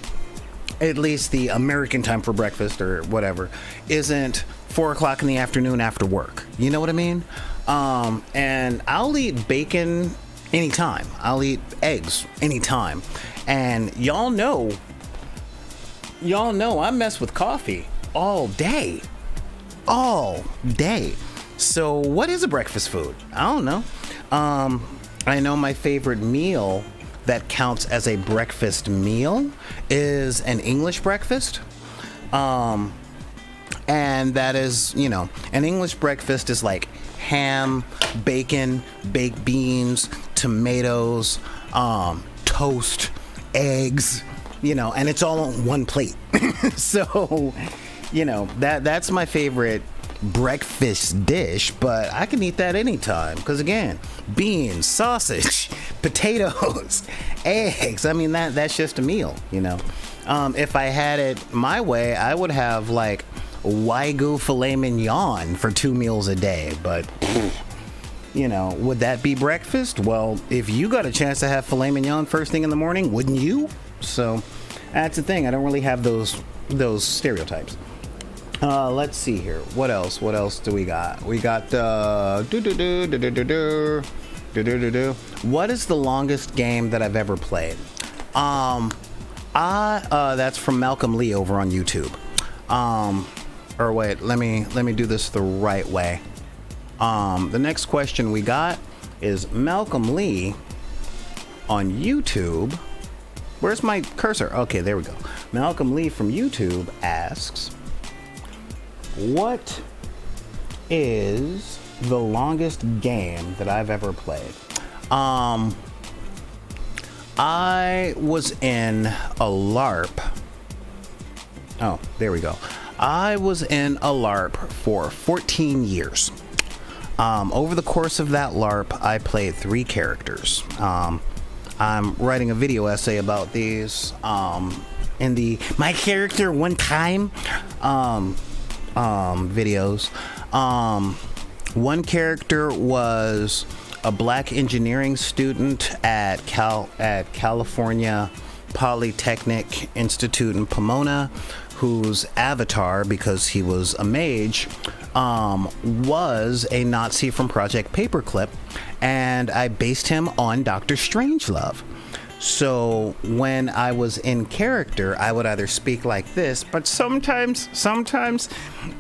at least the American time for breakfast or whatever, isn't 4 o'clock in the afternoon after work. You know what I mean? And I'll eat bacon anytime. I'll eat eggs anytime. And y'all know I mess with coffee all day. So what is a breakfast food? I don't know. I know my favorite meal that counts as a breakfast meal is an English breakfast. And that is, you know, an English breakfast is like ham, bacon, baked beans, tomatoes, toast, eggs, you know, and it's all on one plate. So, you know, that's my favorite breakfast dish, but I can eat that anytime because, again, beans, sausage, potatoes, eggs. I mean, that's just a meal, you know. If I had it my way, I would have like Wagyu filet mignon for 2 meals a day, but you know, would that be breakfast? Well, if you got a chance to have filet mignon first thing in the morning, wouldn't you? So that's the thing. I don't really have those stereotypes. Let's see here. What else do we got? We got what is the longest game that I've ever played? That's from Malcolm Lee over on YouTube. Or wait, let me do this the right way. The next question we got is Malcolm Lee on YouTube. Where's my cursor? Okay, there we go. Malcolm Lee from YouTube asks, what is the longest game that I've ever played? I was in a LARP. Oh, there we go. I was in a LARP for 14 years. Over the course of that LARP, I played 3 characters. I'm writing a video essay about these in the My Character One Time videos. One character was a black engineering student at California Polytechnic Institute in Pomona, whose avatar, because he was a mage, was a Nazi from Project Paperclip, and I based him on Dr. Strangelove. So when I was in character, I would either speak like this, but sometimes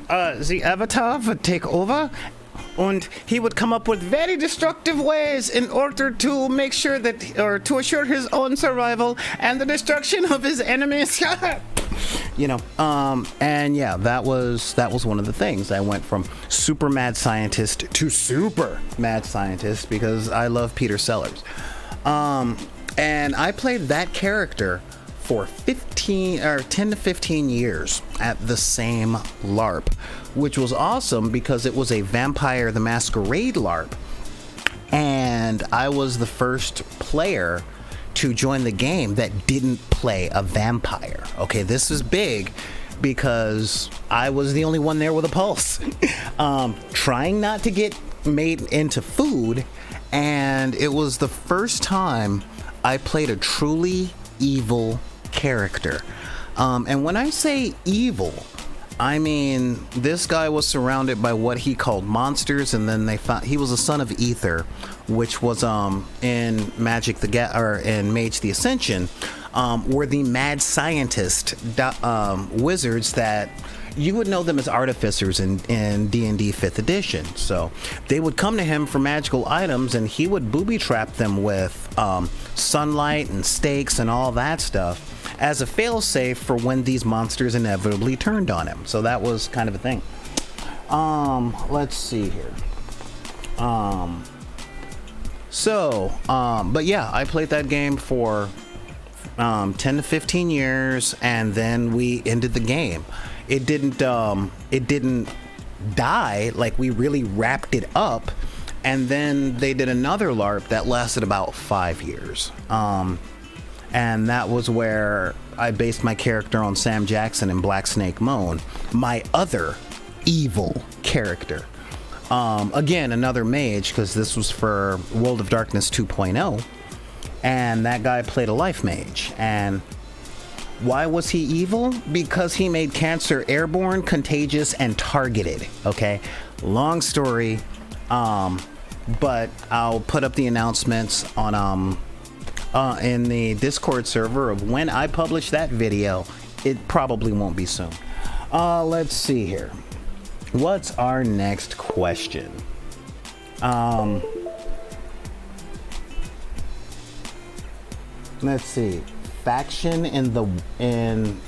the avatar would take over, and he would come up with very destructive ways in order to make sure that, or to assure his own survival and the destruction of his enemies. You know, and yeah, that was one of the things. I went from super mad scientist to super mad scientist because I love Peter Sellers. And I played that character for 10 to 15 years at the same LARP, which was awesome because it was a Vampire the Masquerade LARP, and I was the first player to join the game that didn't play a vampire. Okay, this is big because I was the only one there with a pulse, trying not to get made into food, and it was the first time I played a truly evil character. And when I say evil, I mean this guy was surrounded by what he called monsters, and then they found he was a son of Ether, which was in Magic in Mage the Ascension, were the mad scientist wizards that you would know them as artificers in D&D 5th edition. So they would come to him for magical items, and he would booby trap them with sunlight and stakes and all that stuff as a failsafe for when these monsters inevitably turned on him. So that was kind of a thing. Let's see here. But yeah, I played that game for 10 to 15 years, and then we ended the game. It didn't die, like we really wrapped it up, and then they did another LARP that lasted about 5 years. And that was where I based my character on Sam Jackson and Black Snake Moan, my other evil character. Again, another mage, because this was for World of Darkness 2.0, and that guy played a life mage. And why was he evil? Because he made cancer airborne, contagious, and targeted. Okay, long story, but I'll put up the announcements on in the Discord server of when I publish that video. It probably won't be soon. Let's see here. What's our next question? Let's see. Faction in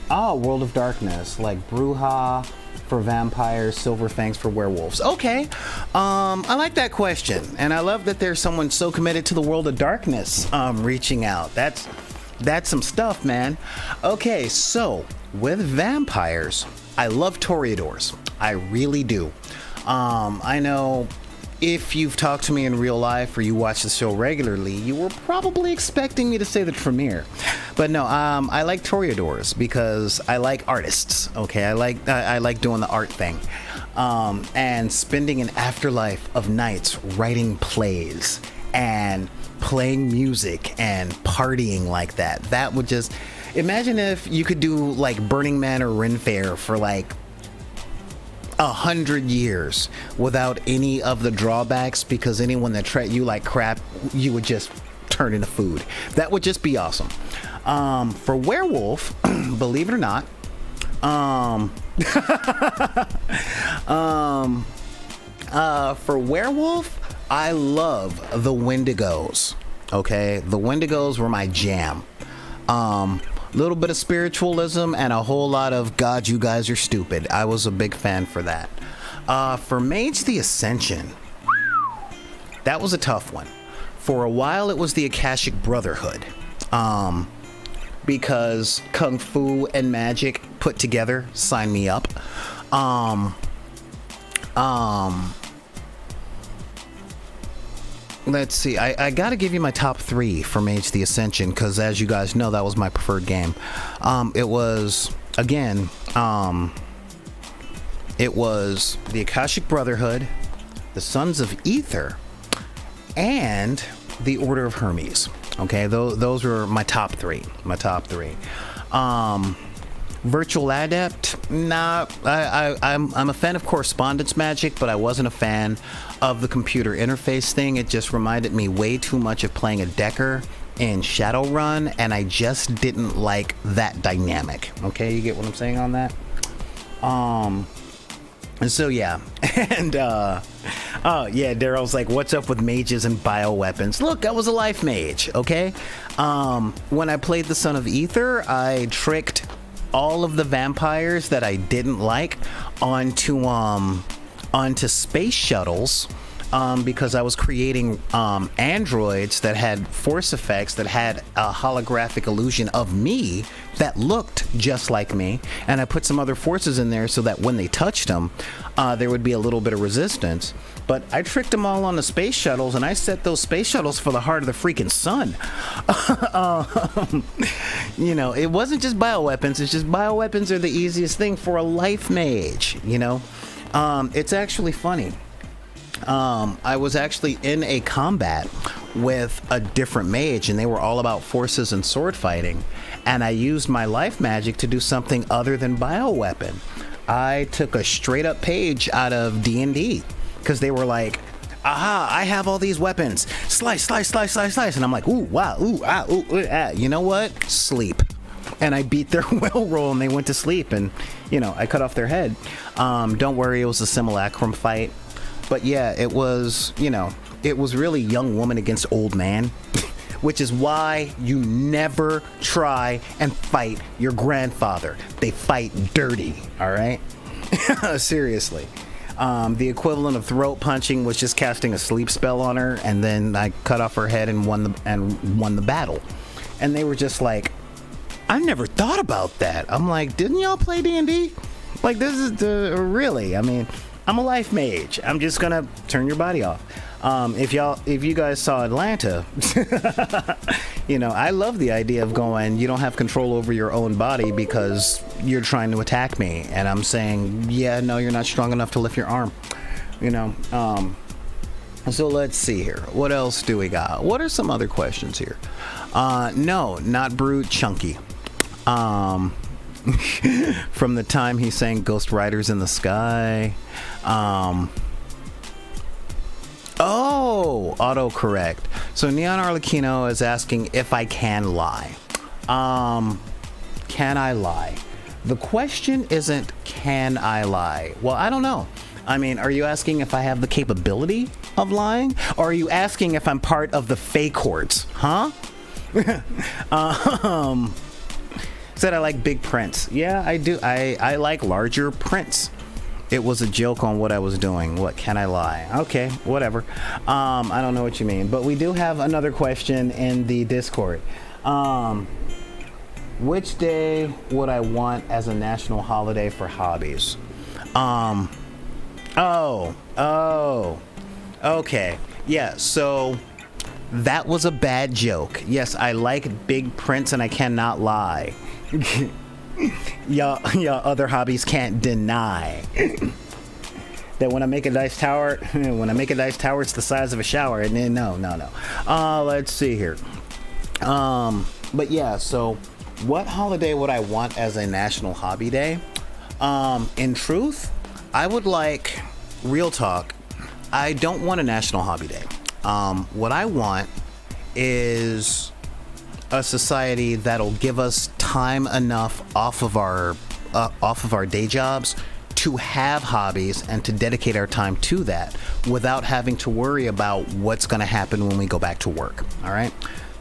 World of Darkness, like Bruja for vampires, Silver Fangs for werewolves. Okay, I like that question, and I love that there's someone so committed to the World of Darkness reaching out. That's some stuff, man. Okay, so with vampires, I love Toreadors. I really do. I know if you've talked to me in real life or you watch the show regularly, you were probably expecting me to say the Tremere. But no, I like Toreadors because I like artists. Okay, I like doing the art thing, and spending an afterlife of nights writing plays and playing music and partying like that. That would just, imagine if you could do like Burning Man or Ren Fair for like 100 years without any of the drawbacks, because anyone that treat you like crap, you would just turn into food. That would just be awesome. For Werewolf, believe it or not, For Werewolf, I love the Wendigos. Okay, the Wendigos were my jam. Little bit of spiritualism and a whole lot of God, you guys are stupid. I was a big fan for that. For Mage the Ascension, that was a tough one. For a while, it was the Akashic Brotherhood. Because Kung Fu and magic put together, sign me up. Let's see. I gotta give you my top 3 for Mage the Ascension, because as you guys know, that was my preferred game. It was, again, it was the Akashic Brotherhood, the Sons of Ether, and the Order of Hermes. Okay, those were my top 3. Virtual Adept, nah. I'm a fan of correspondence magic, but I wasn't a fan of the computer interface thing. It just reminded me way too much of playing a Decker in Shadowrun, and I just didn't like that dynamic. Okay, you get what I'm saying on that? And so yeah, and oh yeah, Daryl's like, what's up with mages and bioweapons? Look, I was a life mage, okay? When I played the Son of Ether, I tricked all of the vampires that I didn't like onto space shuttles, because I was creating androids that had force effects, that had a holographic illusion of me that looked just like me, and I put some other forces in there so that when they touched them, there would be a little bit of resistance. But I tricked them all on the space shuttles, and I set those space shuttles for the heart of the freaking sun. You know, it wasn't just bioweapons. It's just bioweapons are the easiest thing for a life mage, you know? It's actually funny. I was actually in a combat with a different mage, and they were all about forces and sword fighting, and I used my life magic to do something other than bioweapon. I took a straight up page out of D&D, because they were like, aha, I have all these weapons, slice, slice, slice, slice, slice, and I'm like, ooh, wow, ooh, ah, ooh, ah. You know what? Sleep. And I beat their will roll, and they went to sleep, and, you know, I cut off their head. Don't worry, it was a simulacrum fight. But yeah, it was, you know, it was really young woman against old man, which is why you never try and fight your grandfather. They fight dirty, all right? Seriously. The equivalent of throat punching was just casting a sleep spell on her, and then I cut off her head and won the battle. And they were just like, I never thought about that. I'm like, didn't y'all play D&D? Like, this is really, I mean, I'm a life mage. I'm just gonna turn your body off. If you guys saw Atlanta, you know, I love the idea of going, you don't have control over your own body because you're trying to attack me. And I'm saying, yeah, no, you're not strong enough to lift your arm, you know? So let's see here. What else do we got? What are some other questions here? No, not Brood, Chunky. From the time he sang Ghost Riders in the Sky. Oh, autocorrect. So Neon Arlecchino is asking if I can lie. Can I lie? The question isn't can I lie? Well, I don't know. I mean, are you asking if I have the capability of lying? Or are you asking if I'm part of the fake hordes? Huh? Said I like big prints. Yeah, I do. I like larger prints. It was a joke on what I was doing. What can I lie? Okay, whatever. I don't know what you mean. But we do have another question in the Discord. Which day would I want as a national holiday for hobbies? Okay. Yeah, so that was a bad joke. Yes, I like big prints and I cannot lie. y'all other hobbies can't deny that when I make a dice tower, it's the size of a shower. And then no. Let's see here. But yeah, so what holiday would I want as a national hobby day? In truth, I would like, real talk, I don't want a national hobby day. What I want is a society that'll give us time enough off of our day jobs to have hobbies and to dedicate our time to that without having to worry about what's going to happen when we go back to work. All right,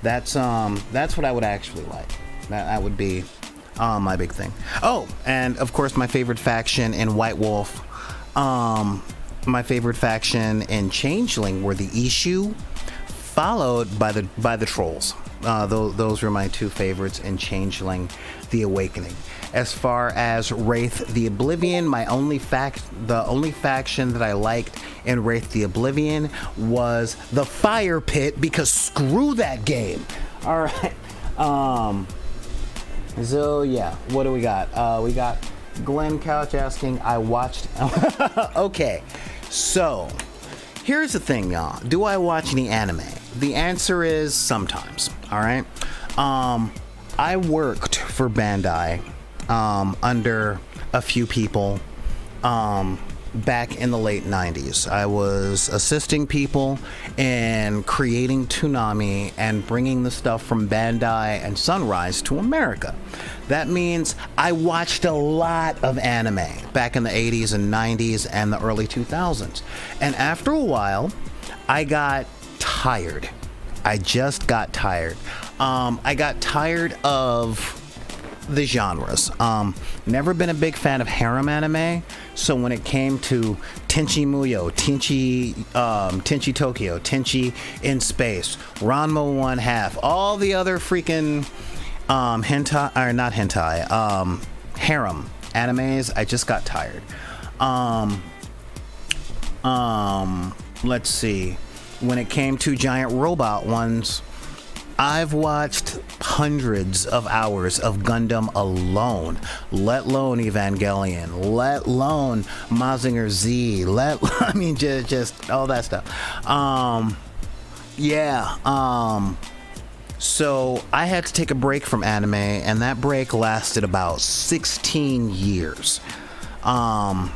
that's what I would actually like. That would be my big thing. Oh, and of course my favorite faction in White Wolf, my favorite faction in Changeling were the Ishu, followed by the Trolls. Those were my two favorites in Changeling, The Awakening. As far as Wraith the Oblivion, the only faction that I liked in Wraith the Oblivion was the Fire Pit, because screw that game. All right. So yeah, what do we got? We got Glenn Couch asking, I watched. Okay, so here's the thing, y'all. Do I watch any anime? The answer is sometimes. All right. I worked for Bandai under a few people back in the late 90s. I was assisting people in creating Toonami and bringing the stuff from Bandai and Sunrise to America. That means I watched a lot of anime back in the 80s and 90s and the early 2000s. And after a while, I got tired. I just got tired. I got tired of the genres. Never been a big fan of harem anime, so when it came to Tenchi Muyo, Tenchi Tokyo, Tenchi in Space, Ranma 1/2, all the other freaking hentai, or not hentai, harem animes, I just got tired. Let's see. When it came to giant robot ones, I've watched hundreds of hours of Gundam alone, let alone Evangelion, let alone Mazinger Z, just all that stuff. So I had to take a break from anime, and that break lasted about 16 years. My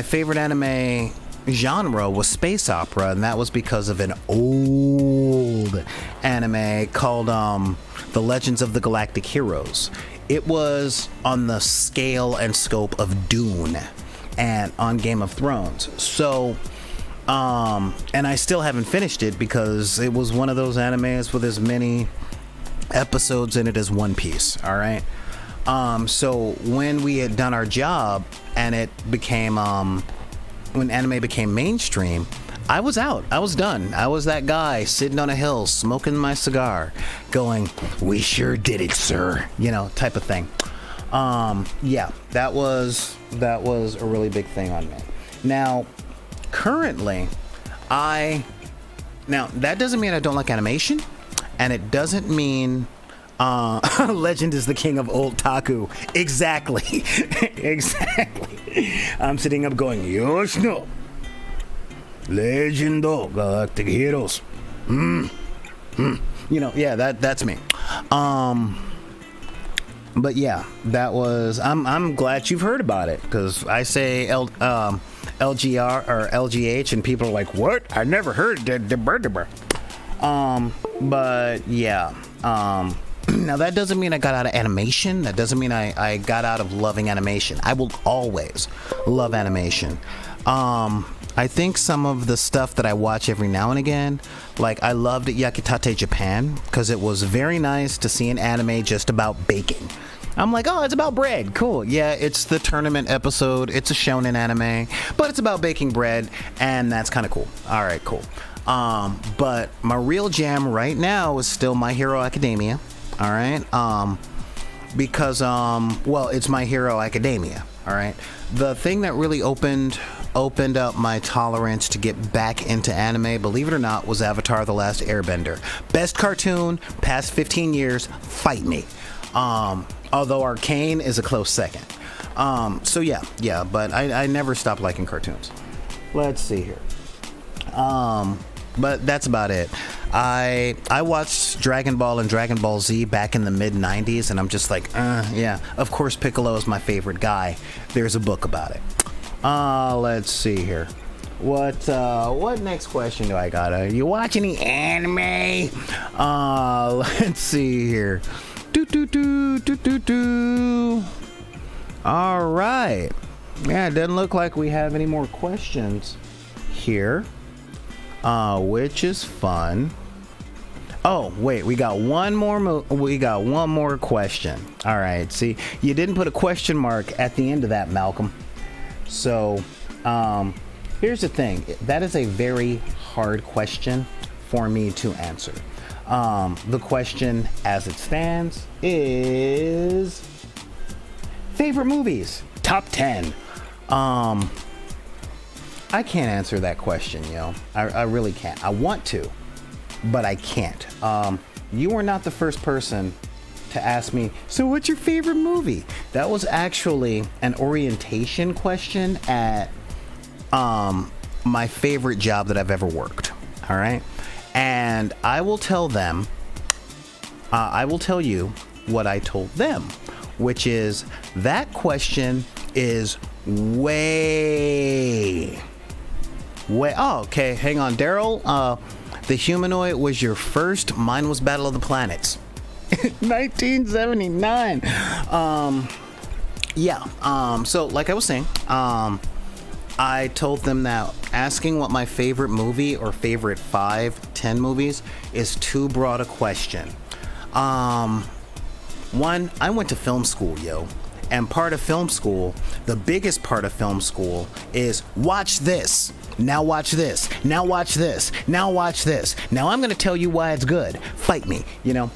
favorite anime genre was space opera, and that was because of an old anime called The Legends of the Galactic Heroes. It was on the scale and scope of Dune and on Game of Thrones. So and I still haven't finished it because it was one of those animes with as many episodes in it as One Piece. All right. So when we had done our job and it became when anime became mainstream, I was out. I was done. I was that guy sitting on a hill smoking my cigar going, "We sure did it, sir," type of thing. That was a really big thing on me. Now currently that doesn't mean I don't like animation, and it doesn't mean Legend is the king of old taku. Exactly. I'm sitting up going, Yoshino, Legend of Galactic Heroes. That's me. But yeah, that was. I'm glad you've heard about it, because I say LGR or LGH, and people are like, "What? I never heard the." But yeah. Now that doesn't mean I got out of animation. That doesn't mean I got out of loving animation. I will always love animation. I think some of the stuff that I watch every now and again, like I loved Yakitate Japan, because it was very nice to see an anime just about baking. I'm like, oh, it's about bread. Cool. Yeah, it's the tournament episode. It's a shonen anime, but it's about baking bread, and that's kind of cool. All right, cool. But my real jam right now is still My Hero Academia. All right. Because it's My Hero Academia. All right. The thing that really opened up my tolerance to get back into anime, believe it or not, was Avatar: The Last Airbender. Best cartoon past 15 years. Fight me. Although Arcane is a close second. So yeah, but I never stopped liking cartoons. Let's see here. But that's about it. I watched Dragon Ball and Dragon Ball Z back in the mid 90s, and I'm just like, yeah, of course Piccolo is my favorite guy. There's a book about it. Let's see here. What next question do I got? Are you watching any anime? Let's see here. All right. Yeah, it doesn't look like we have any more questions here, which is fun. Oh, wait, we got one more question. All right, see, you didn't put a question mark at the end of that, Malcolm. So, here's the thing. That is a very hard question for me to answer. The question as it stands is favorite movies, top 10. I can't answer that question, yo. I really can't. I want to, but I can't. You were not the first person to ask me, so what's your favorite movie? That was actually an orientation question at my favorite job that I've ever worked. All right. And I will tell them, I will tell you what I told them, which is that question is way. Oh, okay. Hang on, Daryl. The Humanoid was your first. Mine was Battle of the Planets. 1979. So like I was saying, I told them that asking what my favorite movie or favorite 5-10 movies is too broad a question. One, I went to film school, yo. And part of film school, the biggest part of film school is watch this. Now watch this. Now watch this. Now watch this. Now I'm going to tell you why it's good. Fight me, you know?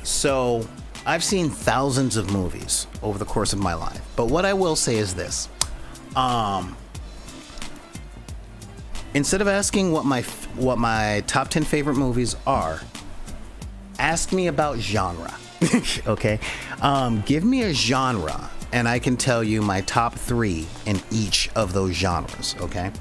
So I've seen thousands of movies over the course of my life. But what I will say is this. Instead of asking what my top 10 favorite movies are, ask me about genre. Okay? Give me a genre and I can tell you my top 3 in each of those genres, okay?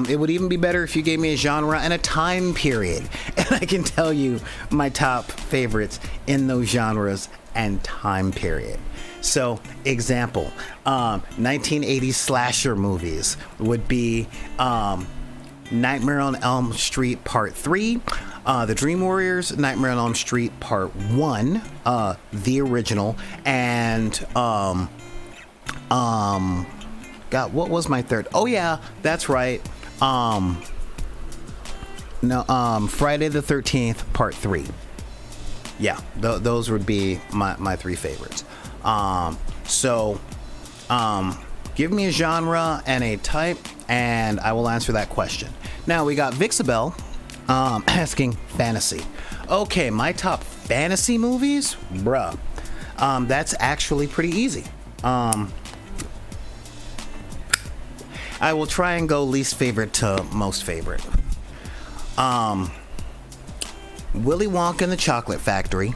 It would even be better if you gave me a genre and a time period, and I can tell you my top favorites in those genres and time period. So, example, 1980s slasher movies would be Nightmare on Elm Street Part 3, The Dream Warriors, Nightmare on Elm Street Part 1, the original, and God, what was my third? Oh yeah, that's right. Friday the 13th Part 3. Yeah, those would be my 3 favorites. Give me a genre and a type, and I will answer that question. Now we got Vixabel asking fantasy. Okay, my top fantasy movies, bruh. That's actually pretty easy. I will try and go least favorite to most favorite. Willy Wonka and the Chocolate Factory,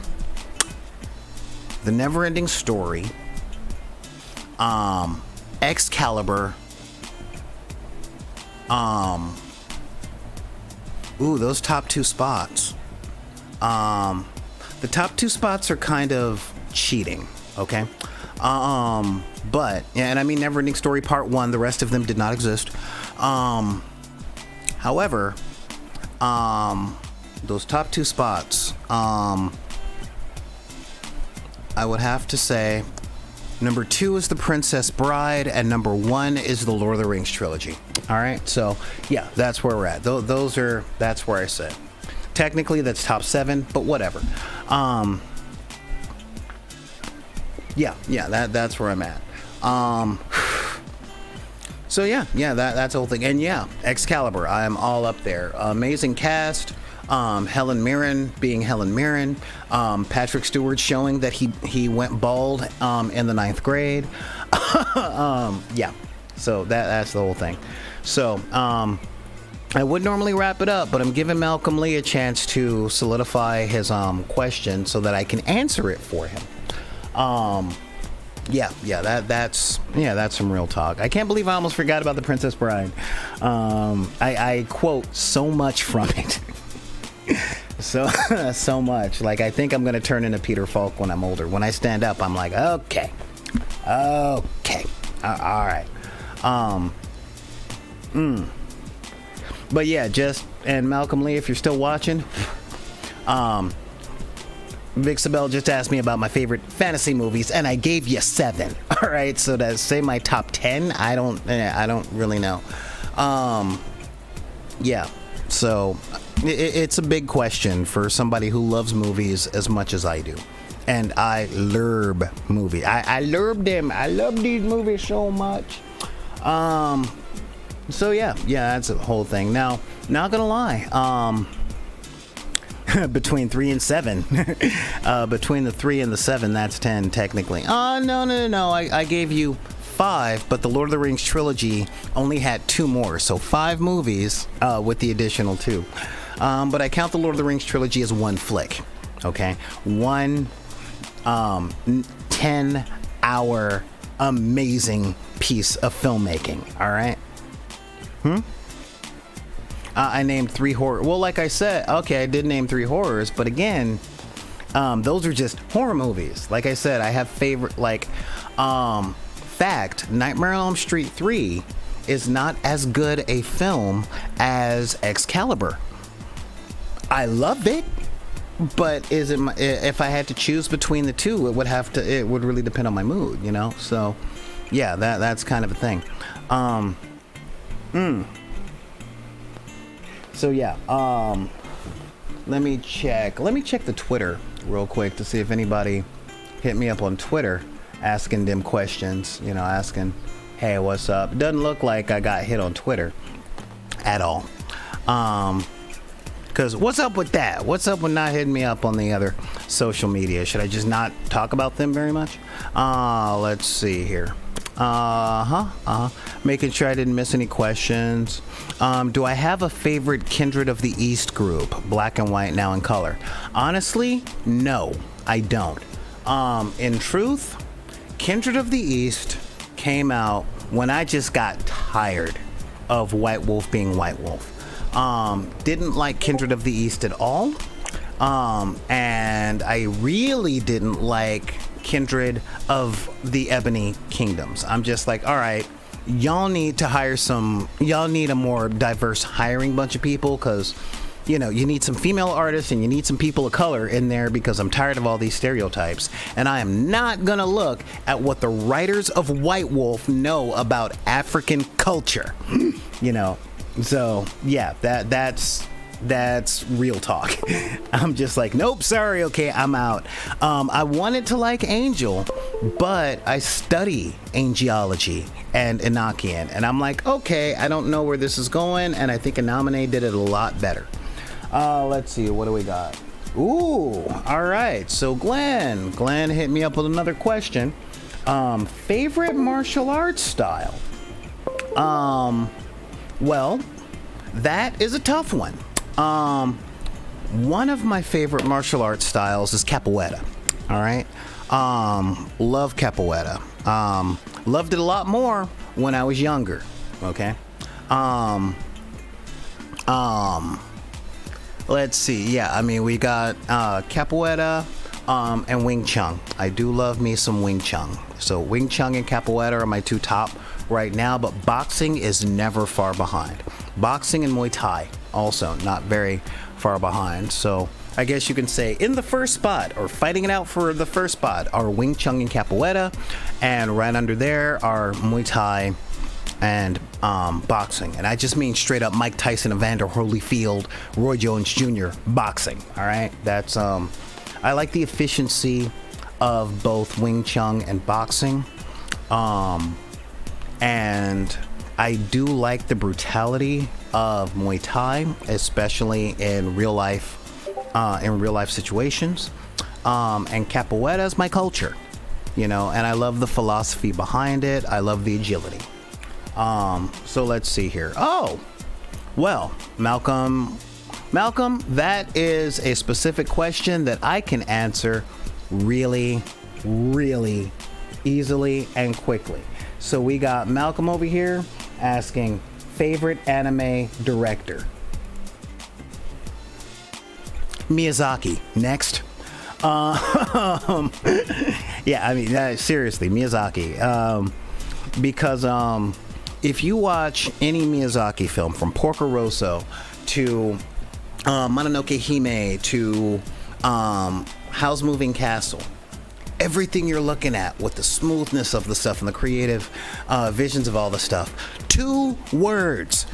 The Neverending Story, Excalibur. Those top 2 spots. The top 2 spots are kind of cheating, okay? But, yeah, and I mean Neverending Story Part 1, the rest of them did not exist. However, those top 2 spots, I would have to say number 2 is The Princess Bride, and number 1 is the Lord of the Rings trilogy. All right, so yeah, that's where we're at. That's where I sit. Technically, that's top 7, but whatever. That's where I'm at. So that's the whole thing. And yeah, Excalibur, I'm all up there. Amazing cast. Helen Mirren being Helen Mirren. Patrick Stewart showing that he went bald in the 9th grade. So that's the whole thing. So I would normally wrap it up, but I'm giving Malcolm Lee a chance to solidify his question so that I can answer it for him. That's some real talk. I can't believe I almost forgot about The Princess Bride. I quote so much from it. so much. Like, I think I'm gonna turn into Peter Falk when I'm older. When I stand up, I'm like, okay, all right. But yeah, and Malcolm Lee, if you're still watching, Vixabel just asked me about my favorite fantasy movies, and I gave you 7. All right, so to say my top 10, I don't really know. Yeah, so it's a big question for somebody who loves movies as much as I do. And I lurb movie. I lurb them. I love these movies so much. So yeah, that's a whole thing. Now, not gonna lie, between 3 and 7, between the 3 and the 7, that's 10 technically. No. I gave you 5, but the Lord of the Rings trilogy only had 2 more, so 5 movies with the additional 2. But I count the Lord of the Rings trilogy as one flick. Okay, one 10-hour amazing piece of filmmaking. All right. I named 3 horror. Well, like I said, okay, I did name 3 horrors, but again, those are just horror movies. Like I said, I have favorite, fact, Nightmare on Elm Street 3 is not as good a film as Excalibur. I love it, but if I had to choose between the 2, it would really depend on my mood, you know? So, yeah, that's kind of a thing. So yeah, let me check the Twitter real quick to see if anybody hit me up on Twitter asking them questions, you know, asking, hey, what's up? It doesn't look like I got hit on Twitter at all. Because what's up with that? What's up with not hitting me up on the other social media? Should I just not talk about them very much? Let's see here. Making sure I didn't miss any questions. Do I have a favorite Kindred of the East group? Black and white, now in color. Honestly, no, I don't. In truth, Kindred of the East came out when I just got tired of White Wolf being White Wolf. Didn't like Kindred of the East at all. And I really didn't like Kindred of the Ebony Kingdoms. I'm just like, all right, y'all need a more diverse hiring bunch of people, because, you know, you need some female artists and you need some people of color in there, because I'm tired of all these stereotypes. And I am not gonna look at what the writers of White Wolf know about African culture, you know. So yeah, that's real talk. I'm just like, nope, sorry, okay, I'm out. I wanted to like Angel, but I study angelology and Enochian, and I'm like, okay, I don't know where this is going, and I think Inamine did it a lot better. Let's see, what do we got? Ooh, all right, so Glenn hit me up with another question. Favorite martial arts style? Well, that is a tough one. One of my favorite martial arts styles is capoeira. All right. Love capoeira. Loved it a lot more when I was younger. Okay. Let's see. Yeah, I mean, we got capoeira and Wing Chun. I do love me some Wing Chun. So Wing Chun and capoeira are my 2 top right now, but boxing is never far behind. Boxing and Muay Thai also not very far behind. So I guess you can say in the first spot, or fighting it out for the first spot, are Wing Chun and capoeira, and right under there are Muay Thai and boxing. And I just mean straight up Mike Tyson, Evander Holyfield, Roy Jones Jr. boxing. All right, that's I like the efficiency of both Wing Chun and boxing, and I do like the brutality of Muay Thai, especially in real life situations. And capoeira is my culture, you know, and I love the philosophy behind it. I love the agility. So let's see here. Oh, well, Malcolm, that is a specific question that I can answer really, really easily and quickly. So we got Malcolm over here asking favorite anime director. Miyazaki. Next. Yeah, I mean, seriously, Miyazaki. Because if you watch any Miyazaki film, from Porco Rosso to Mononoke Hime to Howl's Moving Castle, everything you're looking at with the smoothness of the stuff and the creative visions of all the stuff. 2 words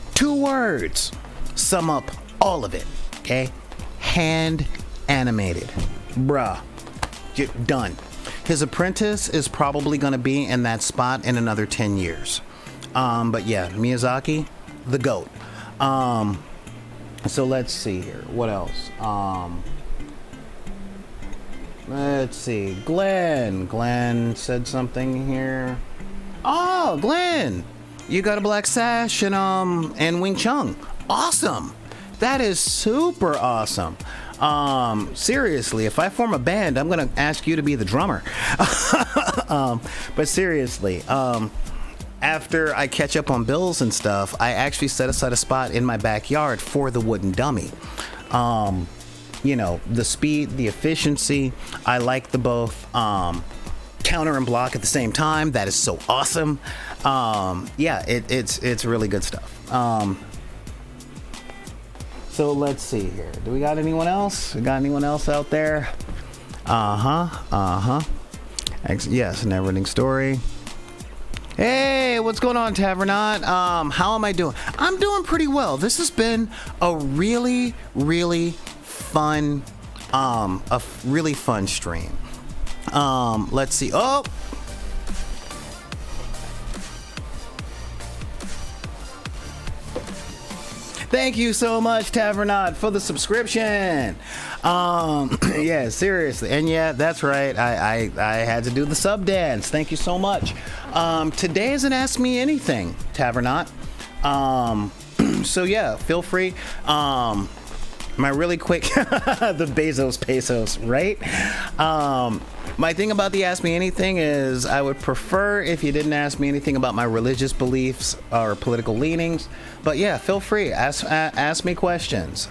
sum up all of it. Okay, hand animated, bruh. Done. His apprentice is probably going to be in that spot in another 10 years. But yeah, Miyazaki, the GOAT. So let's see here. What else? Let's see. Glenn said something here. Oh, Glenn, you got a black sash and Wing Chun. Awesome. That is super awesome. Seriously, if I form a band, I'm gonna ask you to be the drummer. But seriously, after I catch up on bills and stuff, I actually set aside a spot in my backyard for the wooden dummy. You know, the speed, the efficiency, I like the both counter and block at the same time. That is so awesome. Yeah, it's really good stuff. So let's see here. Do we got anyone else? We got anyone else out there? Yes, never ending story. Hey, what's going on, Tavernaut? How am I doing? I'm doing pretty well. This has been a really fun, really fun stream. Let's see. Oh. Thank you so much, Tavernaut, for the subscription. Yeah, seriously. And yeah, that's right. I had to do the sub dance. Thank you so much. Today is an Ask Me Anything, Tavernaut. So yeah, feel free. My really quick, the Bezos pesos, right? My thing about the Ask Me Anything is I would prefer if you didn't ask me anything about my religious beliefs or political leanings. But yeah, feel free. Ask me questions.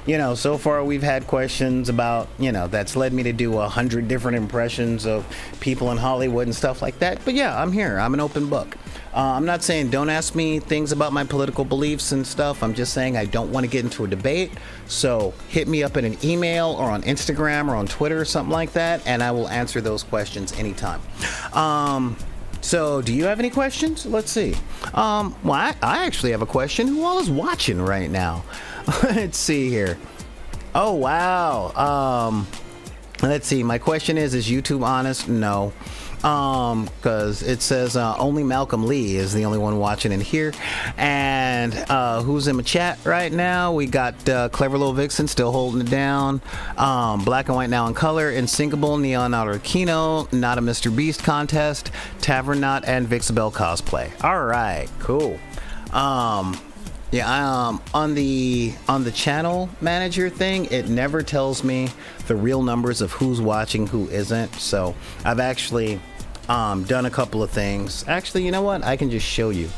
You know, so far we've had questions about, you know, that's led me to do 100 different impressions of people in Hollywood and stuff like that. But yeah, I'm here. I'm an open book. I'm not saying don't ask me things about my political beliefs and stuff. I'm just saying I don't want to get into a debate. So hit me up in an email or on Instagram or on Twitter or something like that, and I will answer those questions anytime. So do you have any questions? Let's see. Well, I actually have a question. Who all is watching right now? Let's see here. Oh, wow. Let's see. My question is YouTube honest? No. Because it says only Malcolm Lee is the only one watching in here. And who's in the chat right now? We got Clever Little Vixen still holding it down. Black and White Now in Color, Insinkable, Neon Kino, Not a Mr. Beast Contest, Tavernaut, and Vixabel Cosplay. All right, cool. Yeah, on the channel manager thing, it never tells me the real numbers of who's watching, who isn't. So I've actually done a couple of things. Actually, you know what? I can just show you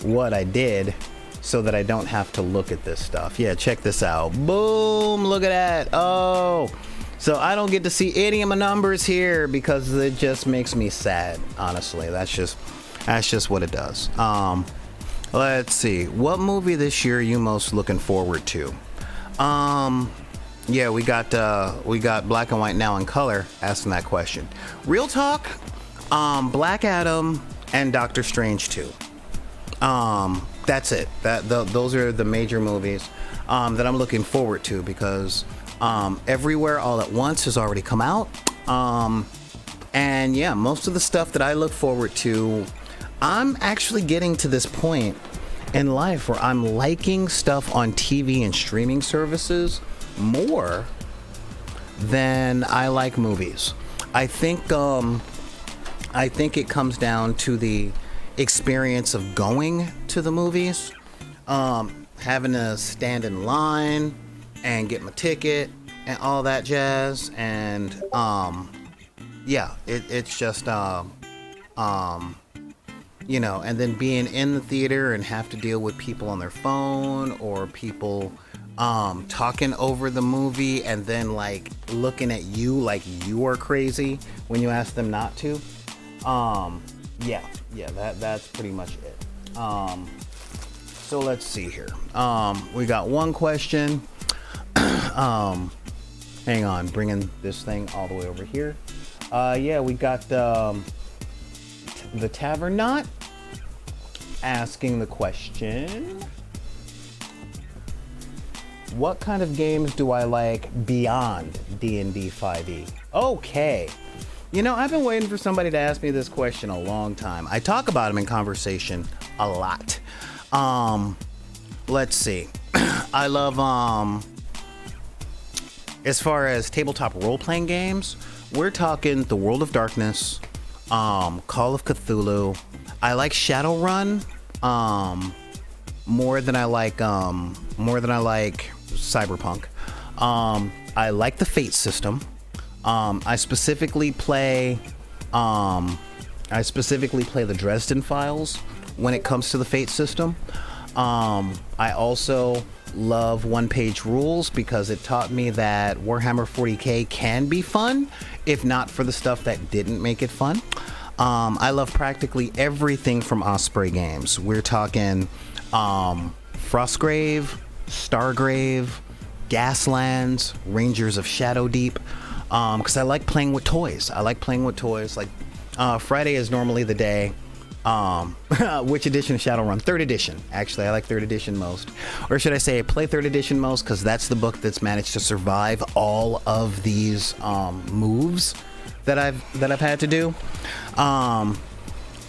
what I did so that I don't have to look at this stuff. Yeah, check this out. Boom, look at that. Oh, so I don't get to see any of my numbers here because it just makes me sad. Honestly, that's just what it does. Let's see. What movie this year are you most looking forward to? Yeah, we got Black and White Now in Color asking that question. Real talk, Black Adam and Doctor Strange 2. That's it. Those are the major movies that I'm looking forward to because Everywhere All at Once has already come out. And yeah, most of the stuff that I look forward to, I'm actually getting to this point in life where I'm liking stuff on TV and streaming services more than I like movies. I think it comes down to the experience of going to the movies, having to stand in line and get my ticket and all that jazz. And yeah, it's just you know, and then being in the theater and have to deal with people on their phone or people talking over the movie and then like looking at you like you are crazy when you ask them not to. Yeah, that's pretty much it. So let's see here. We got one question. Hang on, bringing this thing all the way over here. Yeah, we got the Tavern Knot asking the question, what kind of games do I like beyond D&D 5e? Okay. You know, I've been waiting for somebody to ask me this question a long time. I talk about them in conversation a lot. Let's see. I love, as far as tabletop role-playing games, we're talking The World of Darkness, Call of Cthulhu. I like Shadowrun, more than I like Cyberpunk. I like the Fate system. I specifically play the Dresden Files when it comes to the Fate system. I also love one-page rules because it taught me that Warhammer 40k can be fun, if not for the stuff that didn't make it fun. I love practically everything from Osprey games. We're talking Frostgrave, Stargrave, Gaslands, Rangers of Shadowdeep, because I like playing with toys. Like Friday is normally the day. Which edition of Shadowrun? Third edition. Actually, I like third edition most. Or should I say I play third edition most because that's the book that's managed to survive all of these moves that I've had to do.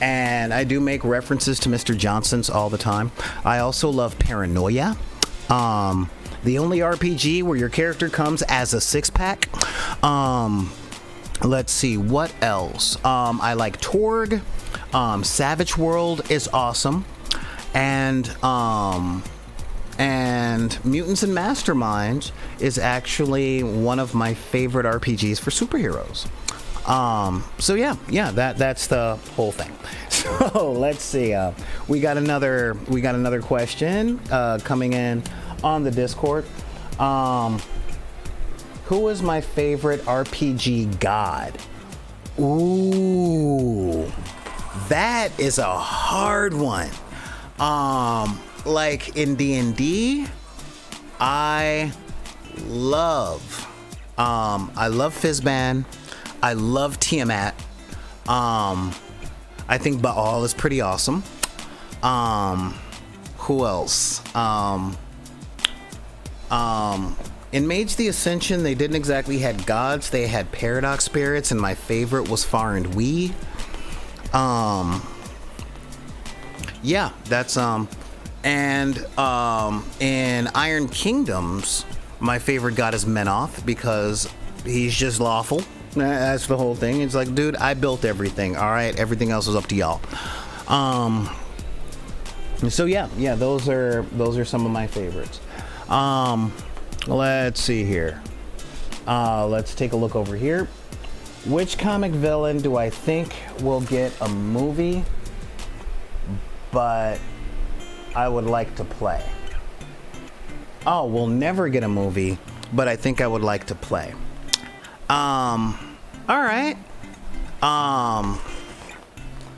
And I do make references to Mr. Johnson's all the time. I also love Paranoia. The only RPG where your character comes as a six-pack. Let's see, what else? I like Torg. Savage World is awesome. And Mutants and Masterminds is actually one of my favorite RPGs for superheroes. So yeah, that's the whole thing. So let's see. We got another question coming in on the Discord. Who is my favorite RPG god? Ooh, that is a hard one. Like in D&D, I love Fizban. I love Tiamat. I think Baal is pretty awesome. Who else? In Mage the Ascension, they didn't exactly had gods. They had paradox spirits, and my favorite was Far and Wee. Yeah, that's and in Iron Kingdoms, my favorite god is Menoth because he's just lawful. That's the whole thing. It's like, dude, I built everything. All right, everything else is up to y'all. So yeah, those are some of my favorites. Let's see here. Let's take a look over here. Which comic villain do I think will get a movie, but I would like to play? Oh, we'll never get a movie, but I think I would like to play. All right.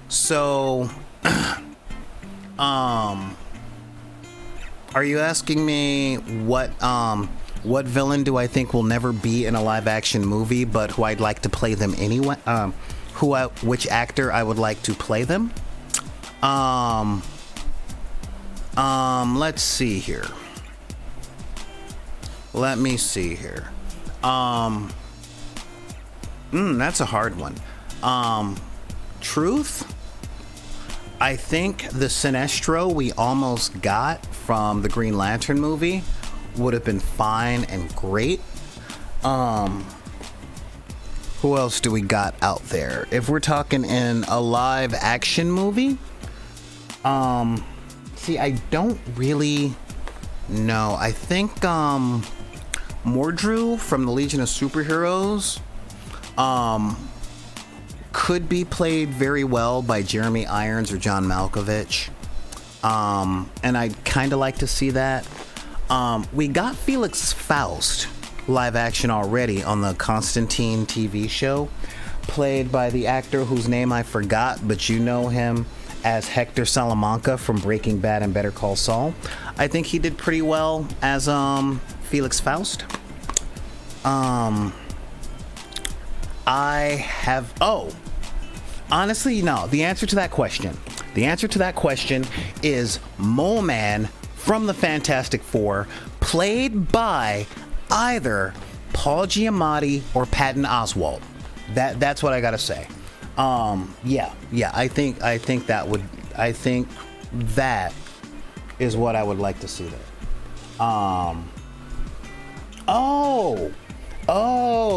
So, are you asking me what villain do I think will never be in a live action movie, but who I'd like to play them anyway? Which actor I would like to play them? Let's see here. Let me see here. That's a hard one. Truth? I think the Sinestro we almost got from the Green Lantern movie would have been fine and great. Who else do we got out there? If we're talking in a live action movie, see, I don't really know. I think Mordru from the Legion of Superheroes could be played very well by Jeremy Irons or John Malkovich. And I'd kind of like to see that. We got Felix Faust live action already on the Constantine TV show, played by the actor whose name I forgot, but you know him as Hector Salamanca from Breaking Bad and Better Call Saul. I think he did pretty well as I have, honestly, no. The answer to that question is Mole Man from the Fantastic Four, played by either Paul Giamatti or Patton Oswalt. That's what I gotta say. Yeah. I think that is what I would like to see there.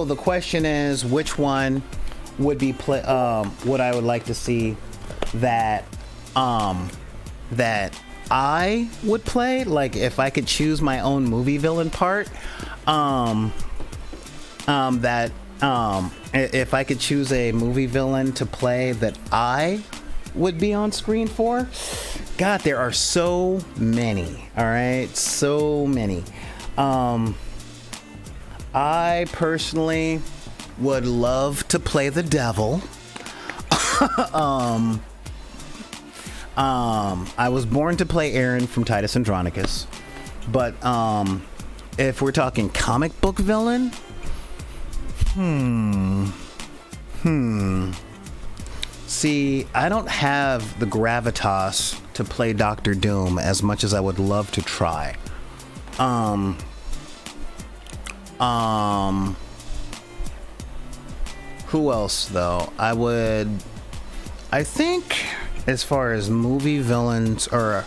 The question is which one would be what I would like to see that that I would play, like if I could choose my own movie villain part, if I could choose a movie villain to play that I would be on screen for, God, there are so many. All right, so many. I personally would love to play the devil. I was born to play Aaron from Titus Andronicus, but if we're talking comic book villain, see, I don't have the gravitas to play Doctor Doom as much as I would love to try. Who else though? I think as far as movie villains, or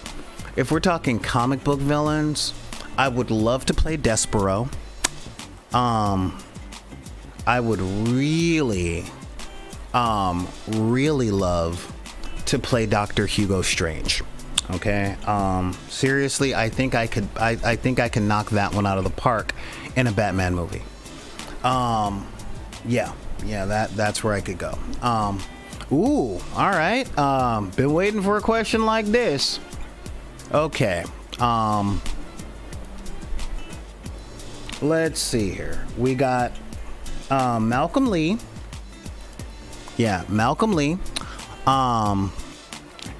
if we're talking comic book villains, I would love to play Despero. I would really love to play Dr. Hugo Strange. Okay. Seriously, I think I could can knock that one out of the park in a Batman movie. Yeah, that's where I could go. All right. Been waiting for a question like this. Okay. Let's see here. We got Malcolm Lee. Yeah, Malcolm Lee.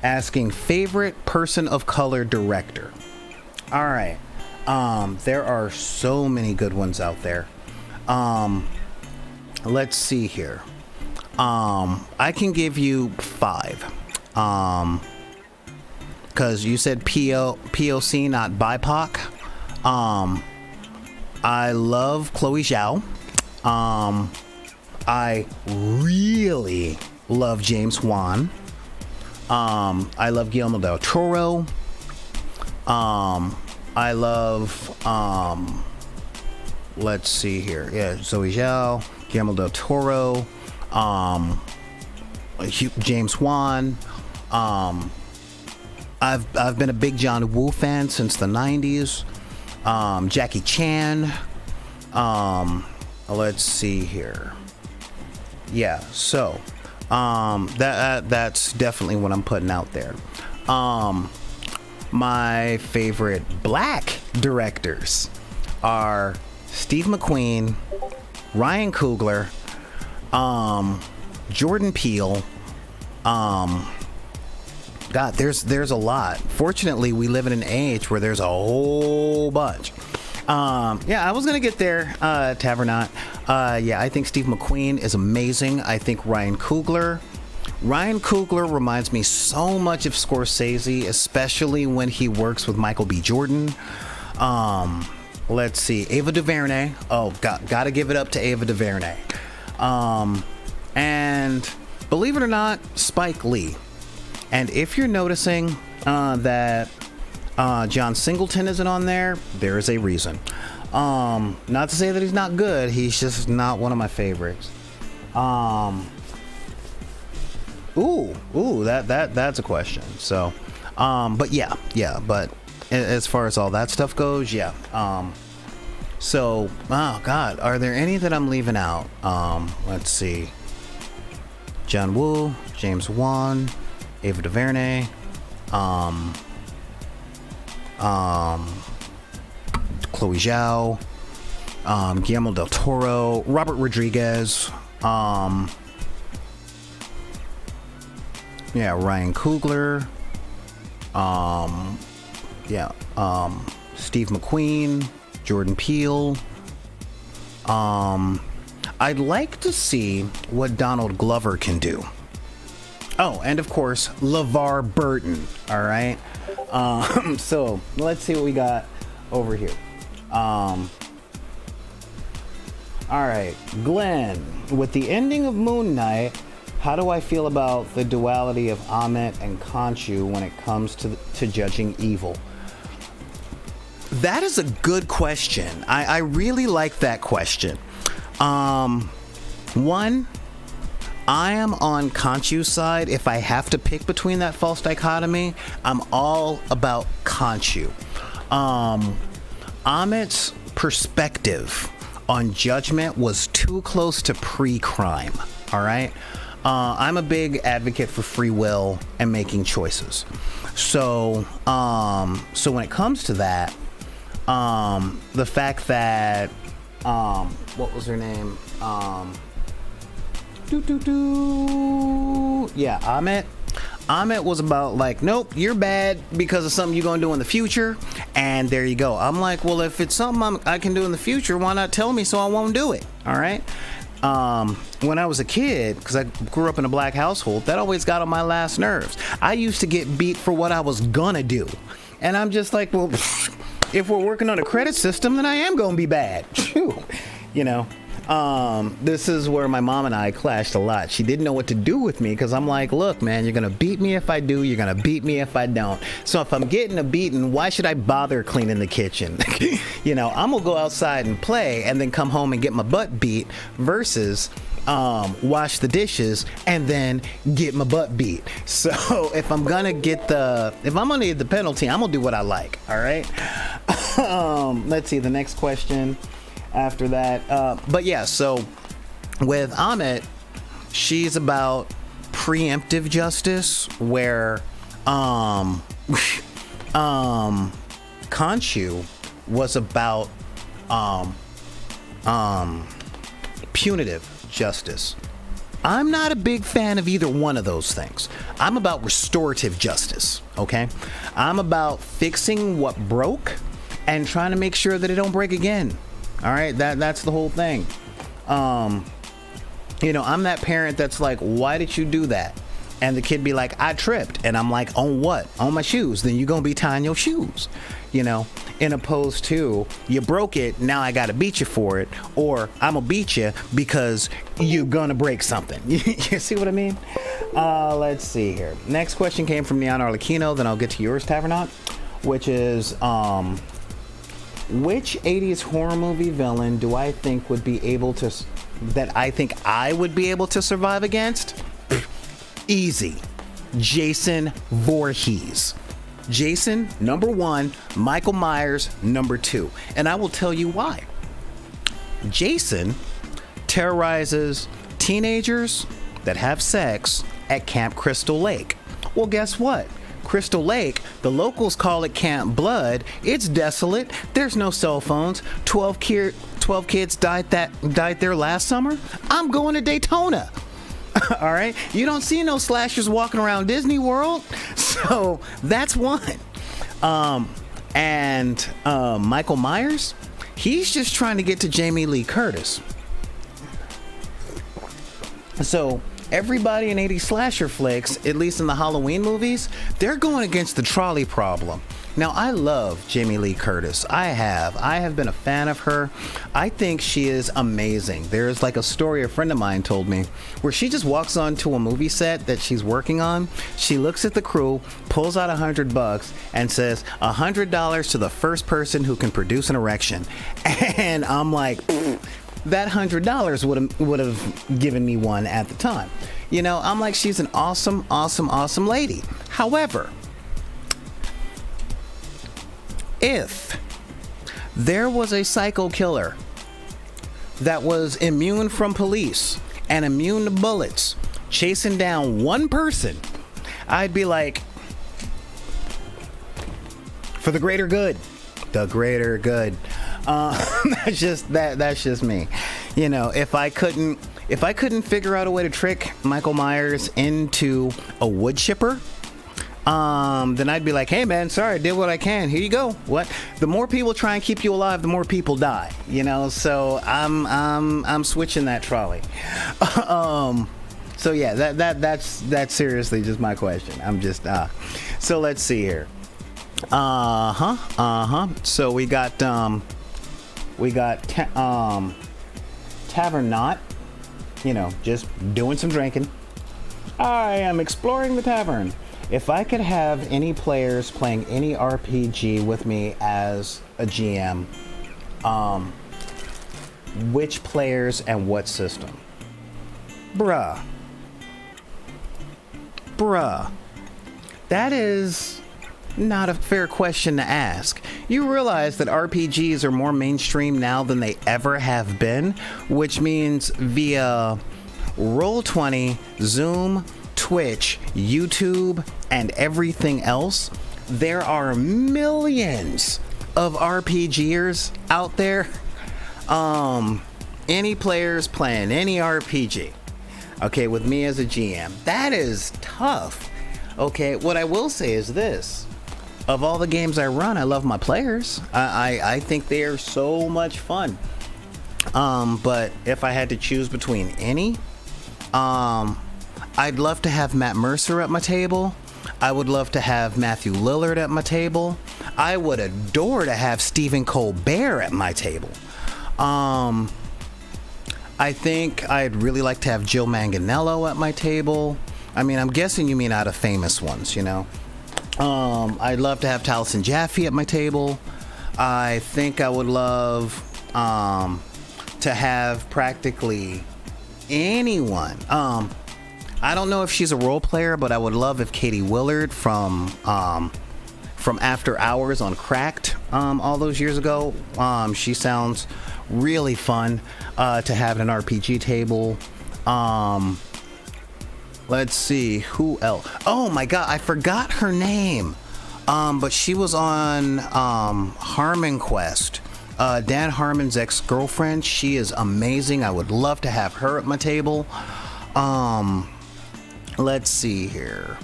Asking favorite person of color director. All right. There are so many good ones out there. Let's see here. I can give you 5. Cause you said POC, not BIPOC. I love Chloe Zhao. I really love James Wan. I love Guillermo del Toro. I love, let's see here. Yeah, Zoe Zhao, Guillermo del Toro, James Wan. I've been a big John Woo fan since the 90s. Jackie Chan. Let's see here. Yeah, so that's definitely what I'm putting out there. My favorite black directors are Steve McQueen, Ryan Coogler, Jordan Peele. God, there's a lot. Fortunately, we live in an age where there's a whole bunch. Yeah, I was gonna get there, Tavernaut. Yeah, I think Steve McQueen is amazing. I think Ryan Coogler reminds me so much of Scorsese, especially when he works with Michael B. Jordan. Let's see, Ava DuVernay. Oh, gotta give it up to Ava DuVernay. And believe it or not, Spike Lee. And if you're noticing that John Singleton isn't on there, there is a reason. Not to say that he's not good, he's just not one of my favorites. That's a question. So, but but as far as all that stuff goes, yeah. So, oh God, are there any that I'm leaving out? Let's see. John Woo, James Wan, Ava DuVernay, Chloe Zhao, Guillermo del Toro, Robert Rodriguez, Ryan Coogler, Steve McQueen, Jordan Peele. I'd like to see what Donald Glover can do. Oh, and of course, LeVar Burton. All right. So let's see what we got over here. All right, Glenn. With the ending of Moon Knight, how do I feel about the duality of Ammit and Khonshu when it comes to judging evil? That is a good question. I really like that question. One, I am on Khonshu's side. If I have to pick between that false dichotomy, I'm all about Khonshu. Ammit's perspective on judgment was too close to pre-crime. All right. I'm a big advocate for free will and making choices. So when it comes to that, the fact that what was her name? Yeah, Ammit was about like, nope, you're bad because of something you're gonna do in the future, and there you go. I'm like, well, if it's something I can do in the future, why not tell me so I won't do it? All right. When I was a kid, because I grew up in a black household, that always got on my last nerves. I used to get beat for what I was gonna do, and I'm just like, well, if we're working on a credit system, then I am gonna be bad. You know. This is where my mom and I clashed a lot. She didn't know what to do with me because I'm like, look, man, you're gonna beat me if I do, you're gonna beat me if I don't. So if I'm getting a beating, why should I bother cleaning the kitchen? You know, I'm gonna go outside and play and then come home and get my butt beat versus wash the dishes and then get my butt beat. So if I'm gonna get the penalty, I'm gonna do what I like. All right. Let's see the next question. After that, but yeah, so with Ammit, she's about preemptive justice, where Khonshu was about punitive justice. I'm not a big fan of either one of those things. I'm about restorative justice, okay? I'm about fixing what broke and trying to make sure that it don't break again. All right, that's the whole thing. You know, I'm that parent that's like, why did you do that? And the kid be like, I tripped. And I'm like, on what? On my shoes. Then you're going to be tying your shoes, you know, in opposed to you broke it. Now I got to beat you for it. Or I'm going to beat you because you're going to break something. You see what I mean? Let's see here. Next question came from Neon Arlecchino. Then I'll get to yours, Tavernaut, which is, which 80s horror movie villain do I think would be able to, that I think I would be able to survive against? Easy. Jason Voorhees. Jason, number one. Michael Myers, number two. And I will tell you why. Jason terrorizes teenagers that have sex at Camp Crystal Lake. Well, guess what? Crystal Lake, the locals call it Camp Blood. It's desolate. There's no cell phones. 12 kids died there last summer. I'm going to Daytona. All right. You don't see no slashers walking around Disney World. So that's one. And Michael Myers, he's just trying to get to Jamie Lee Curtis. So everybody in 80 slasher flicks, at least in the Halloween movies, they're going against the trolley problem. Now, I love Jamie Lee Curtis. I have been a fan of her. I think she is amazing. There's like a story a friend of mine told me where she just walks onto a movie set that she's working on. She looks at the crew, pulls out $100 and says, $100 to the first person who can produce an erection. And I'm like, that $100 would have given me one at the time. You know, I'm like, she's an awesome, awesome, awesome lady. However, if there was a psycho killer that was immune from police and immune to bullets chasing down one person, I'd be like, for the greater good. The greater good. That's just me. You know, if I couldn't figure out a way to trick Michael Myers into a wood chipper, then I'd be like, hey man, sorry, I did what I can. Here you go. What? The more people try and keep you alive, the more people die. You know, so I'm switching that trolley. So yeah, that's seriously just my question. I'm just so let's see here. So we got Tavern Knot, you know, just doing some drinking. I am exploring the tavern. If I could have any players playing any RPG with me as a GM, which players and what system? Bruh. That is not a fair question to ask. You realize that RPGs are more mainstream now than they ever have been, which means via Roll20, Zoom, Twitch, YouTube, and everything else, there are millions of RPGers out there. Any players playing any RPG, okay, with me as a GM, that is tough. Okay, what I will say is this. Of all the games I run, I love my players. I think they are so much fun. But if I had to choose between any, I'd love to have Matt Mercer at my table. I would love to have Matthew Lillard at my table. I would adore to have Stephen Colbert at my table. I think I'd really like to have Jill Manganiello at my table. I mean, I'm guessing you mean out of famous ones, you know. I'd love to have Taliesin Jaffe at my table. I think I would love to have practically anyone. I don't know if she's a role player, but I would love if Katie Willard from After Hours on Cracked all those years ago. She sounds really fun to have at an RPG table. Let's see, who else? Oh my god, I forgot her name. But she was on Harmon Quest. Dan Harmon's ex-girlfriend. She is amazing. I would love to have her at my table. Let's see here.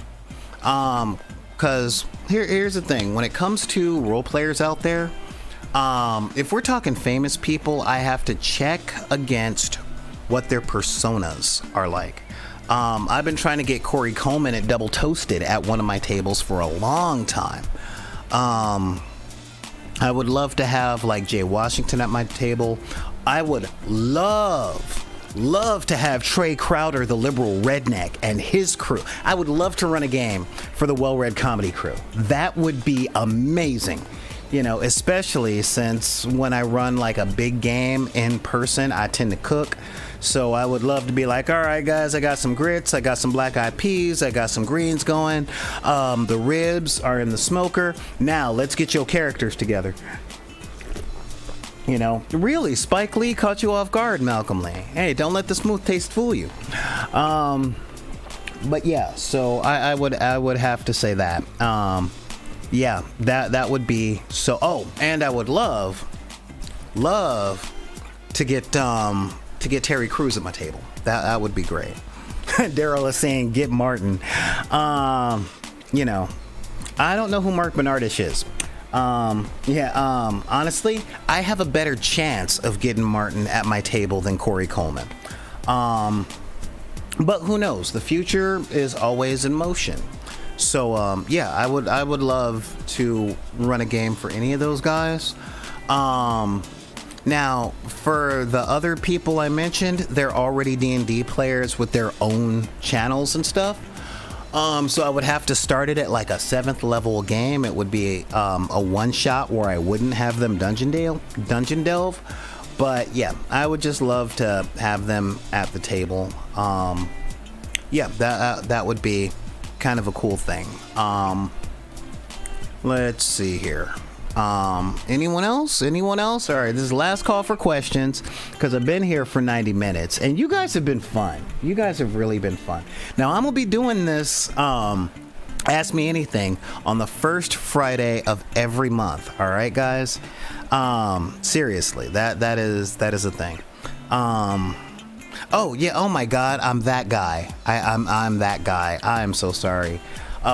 Cause here's the thing. When it comes to role players out there, if we're talking famous people, I have to check against what their personas are like. I've been trying to get Corey Coleman at Double Toasted at one of my tables for a long time. I would love to have like Jay Washington at my table. I would love to have Trey Crowder, the liberal redneck, and his crew. I would love to run a game for the Well-Read Comedy crew. That would be amazing. You know, especially since when I run like a big game in person, I tend to cook. So I would love to be like, all right, guys, I got some grits, I got some black-eyed peas, I got some greens going. The ribs are in the smoker. Now let's get your characters together. You know, really, Spike Lee caught you off guard, Malcolm Lee. Hey, don't let the smooth taste fool you. But yeah, so I would have to say that. Yeah, that would be so. Oh, and I would love to get Terry Crews at my table. That would be great. Daryl is saying get Martin. You know, I don't know who Mark Bernardish is. Honestly, I have a better chance of getting Martin at my table than Corey Coleman. But who knows? The future is always in motion. So yeah, I would love to run a game for any of those guys. Now, for the other people I mentioned, they're already D&D players with their own channels and stuff. So I would have to start it at like a 7th level game. It would be a one-shot where I wouldn't have them dungeon delve. But yeah, I would just love to have them at the table. Yeah, that would be kind of a cool thing. Let's see here. Anyone else? All right, this is the last call for questions because I've been here for 90 minutes and you guys have been fun. You guys have really been fun. Now I'm gonna be doing this Ask Me Anything on the first Friday of every month. All right, guys. Seriously, that is a thing. Oh yeah, oh my god, I'm that guy. I'm that guy. I am so sorry.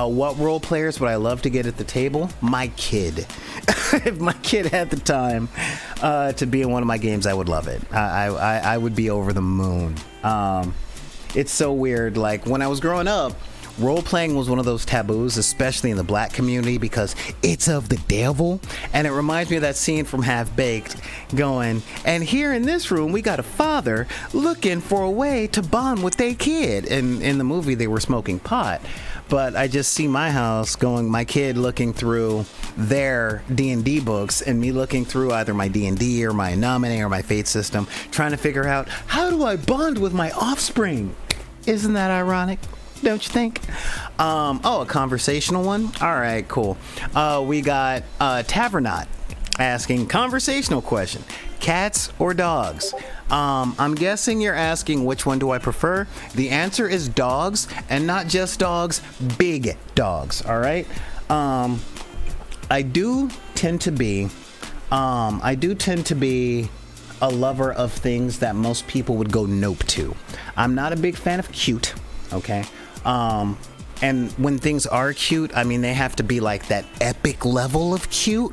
What role players would I love to get at the table? My kid. If my kid had the time to be in one of my games, I would love it. I would be over the moon. It's so weird. Like, when I was growing up, role-playing was one of those taboos, especially in the black community, because it's of the devil. And it reminds me of that scene from Half-Baked going, and here in this room, we got a father looking for a way to bond with their kid. And in the movie, they were smoking pot. But I just see my house going, my kid looking through their D&D books and me looking through either my D&D or my Nominee or my Fate system, trying to figure out, how do I bond with my offspring? Isn't that ironic? Don't you think? A conversational one? All right, cool. We got Tavernaut asking conversational question: cats or dogs? I'm guessing you're asking which one do I prefer. The answer is dogs, and not just dogs, big dogs. All right. I do tend to be a lover of things that most people would go nope to. I'm not a big fan of cute. Okay. And when things are cute, I mean, they have to be like that epic level of cute.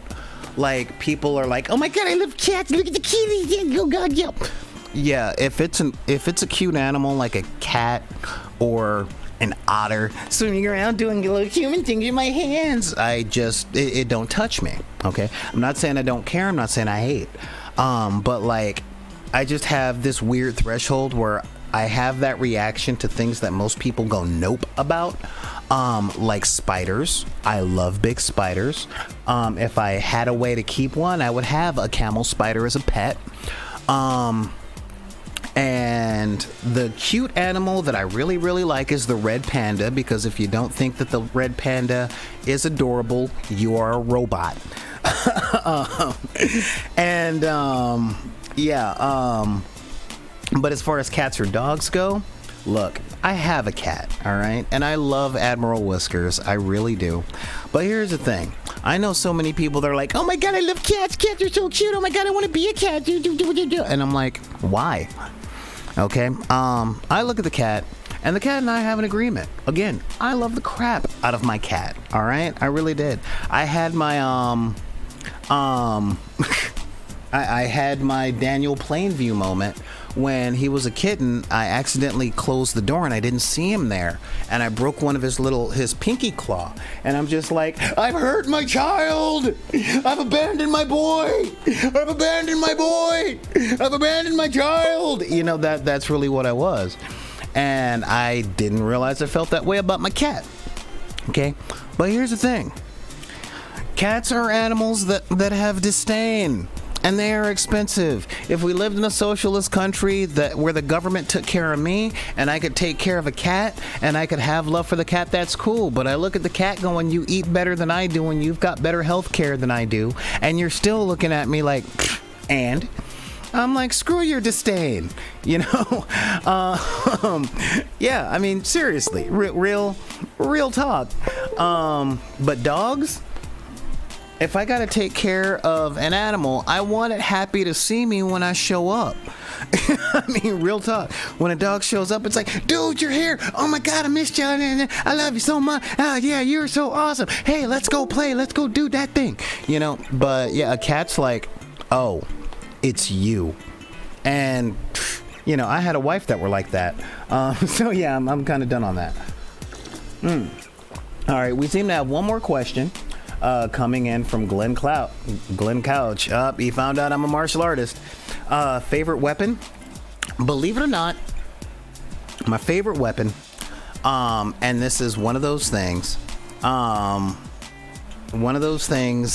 Like, people are like, oh my god, I love cats, look at the kitty, oh god, yeah. Yeah, if it's a cute animal like a cat or an otter swimming around doing little human things with my hands, it don't touch me. Okay, I'm not saying I don't care, I'm not saying I hate, but like, I just have this weird threshold where I have that reaction to things that most people go nope about. Like spiders. I love big spiders. If I had a way to keep one, I would have a camel spider as a pet. And the cute animal that I really, really like is the red panda, because if you don't think that the red panda is adorable, you are a robot. But as far as cats or dogs go, look, I have a cat, all right? And I love Admiral Whiskers. I really do. But here's the thing. I know so many people that are like, oh my god, I love cats. Cats are so cute. Oh my god, I want to be a cat. And I'm like, why? Okay. I look at the cat, and the cat and I have an agreement. Again, I love the crap out of my cat, all right? I really did. I had my, I had my Daniel Plainview moment when he was a kitten. I accidentally closed the door and I didn't see him there, and I broke one of his pinky claw, and I'm just like, I've hurt my child, I've abandoned my boy, I've abandoned my boy, I've abandoned my child. You know, that's really what I was, and I didn't realize I felt that way about my cat. Okay, but here's the thing. Cats are animals that have disdain. And they are expensive. If we lived in a socialist country where the government took care of me, and I could take care of a cat, and I could have love for the cat, that's cool. But I look at the cat going, you eat better than I do, and you've got better health care than I do, and you're still looking at me like, and? I'm like, screw your disdain, you know? Yeah, I mean, seriously, real talk. But dogs? If I gotta take care of an animal, I want it happy to see me when I show up. I mean, real talk. When a dog shows up, it's like, dude, you're here. Oh my god, I missed you. I love you so much. Oh yeah, you're so awesome. Hey, let's go play. Let's go do that thing. You know, but yeah, a cat's like, oh, it's you. And, you know, I had a wife that were like that. So yeah, I'm kind of done on that. All right, we seem to have one more question. Coming in from Glenn Couch. He found out I'm a martial artist. Favorite weapon? Believe it or not, my favorite weapon, and this is one of those things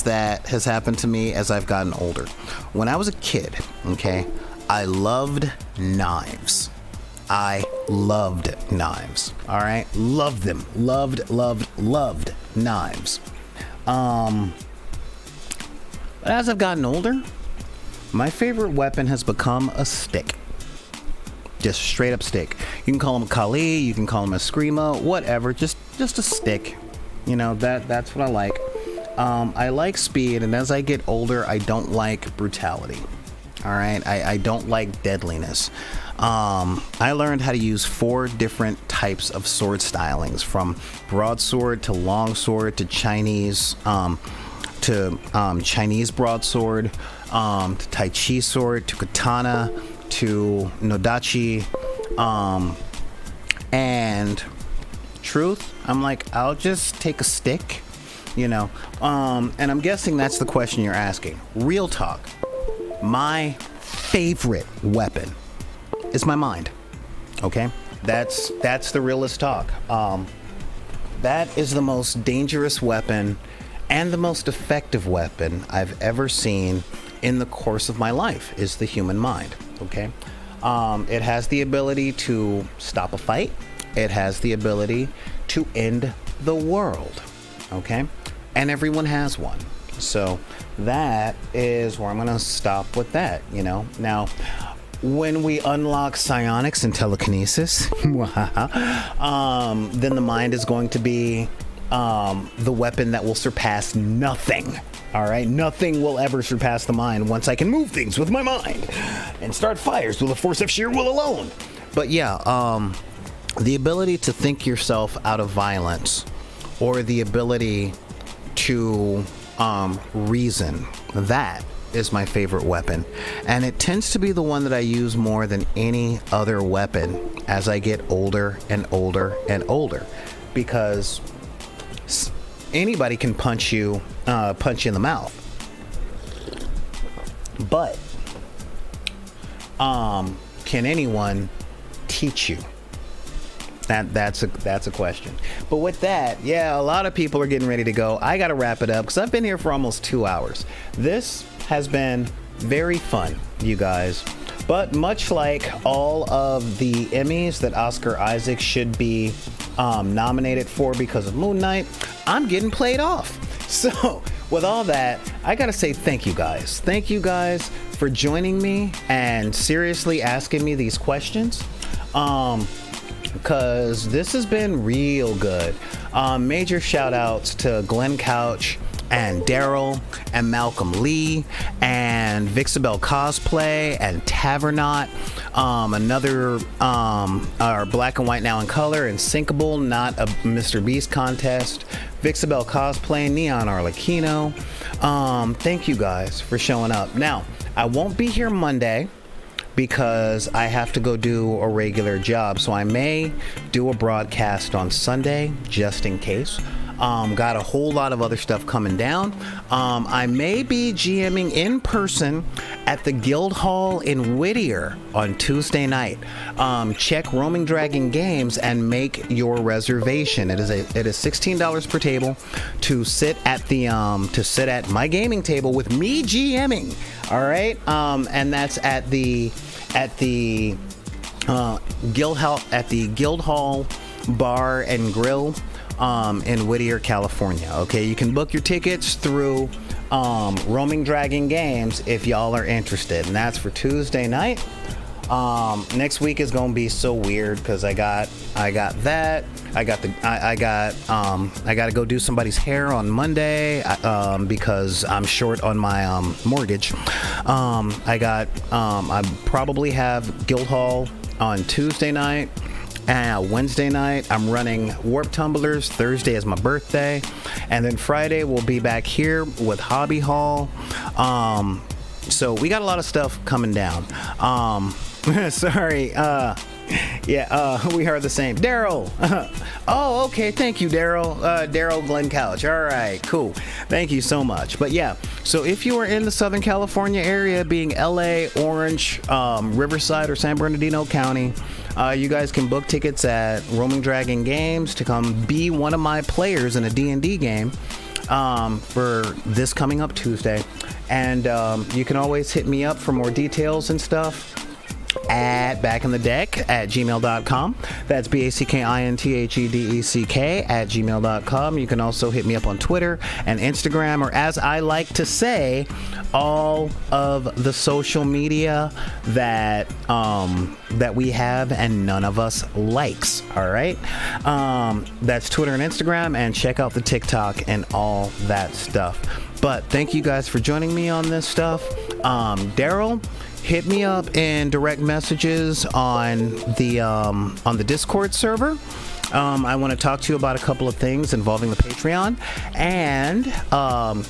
that has happened to me as I've gotten older. When I was a kid, okay, I loved knives. I loved knives. All right, loved them. Loved knives. But as I've gotten older, my favorite weapon has become a stick. Just straight up stick. You can call him a Kali, you can call him a Screamo, whatever. Just a stick. You know, that's what I like. I like speed, and as I get older, I don't like brutality. All right, I don't like deadliness. I learned how to use 4 different types of sword stylings, from broadsword to longsword to Chinese Chinese broadsword, to Tai Chi sword, to katana, to nodachi, and truth, I'm like, I'll just take a stick, and I'm guessing that's the question you're asking. Real talk, my favorite weapon is my mind. Okay, that's the realest talk. That is the most dangerous weapon and the most effective weapon I've ever seen in the course of my life, is the human mind. Okay, it has the ability to stop a fight. It has the ability to end the world. Okay, and everyone has one. So that is where I'm going to stop with that. Now, when we unlock psionics and telekinesis, then the mind is going to be the weapon that will surpass nothing. All right, nothing will ever surpass the mind once I can move things with my mind and start fires with a force of sheer will alone. But yeah, the ability to think yourself out of violence, or the ability to reason, that is my favorite weapon, and it tends to be the one that I use more than any other weapon as I get older and older and older, because anybody can punch you in the mouth, but can anyone teach you? That's a question. But with that, yeah, a lot of people are getting ready to go. I gotta wrap it up because I've been here for almost 2 hours. This has been very fun, you guys. But much like all of the Emmys that Oscar Isaac should be nominated for because of Moon Knight, I'm getting played off. So with all that, I gotta say thank you guys. Thank you guys for joining me and seriously asking me these questions. Because this has been real good. Major shout outs to Glenn Couch and Daryl and Malcolm Lee and Vixabel Cosplay and Tavernaut, another our Black and White Now in Color and Sinkable, not a Mr. Beast contest, Vixabel Cosplay, Neon Arlecchino. Thank you guys for showing up. Now, I won't be here Monday because I have to go do a regular job, so I may do a broadcast on Sunday just in case. Got a whole lot of other stuff coming down. I may be GMing in person at the Guild Hall in Whittier on Tuesday night. Check Roaming Dragon Games and make your reservation. It is $16 per table to sit at my gaming table with me GMing. All right, and that's at the Guild Hall Bar and Grill in Whittier, California. Okay, you can book your tickets through Roaming Dragon Games if y'all are interested, and that's for Tuesday night. Next week is gonna be so weird because I got that. I gotta go do somebody's hair on Monday because I'm short on my mortgage. I probably have Guildhall on Tuesday night. Wednesday night, I'm running Warp Tumblers. Thursday is my birthday. And then Friday, we'll be back here with Hobby Hall. So we got a lot of stuff coming down. Sorry. We are the same. Daryl. Oh, okay. Thank you, Daryl. Daryl Glenn Couch. All right, cool. Thank you so much. But yeah, so if you are in the Southern California area, being LA, Orange, Riverside, or San Bernardino County, you guys can book tickets at Roaming Dragon Games to come be one of my players in a D&D game for this coming up Tuesday. And you can always hit me up for more details and stuff at backinthedeck@gmail.com. That's BACKINTHEDECK@gmail.com. You can also hit me up on Twitter and Instagram, or as I like to say, all of the social media that we have and none of us likes. All right, that's Twitter and Instagram, and check out the TikTok and all that stuff. But thank you guys for joining me on this stuff. Daryl, hit me up in direct messages on the Discord server. I want to talk to you about a couple of things involving the Patreon, and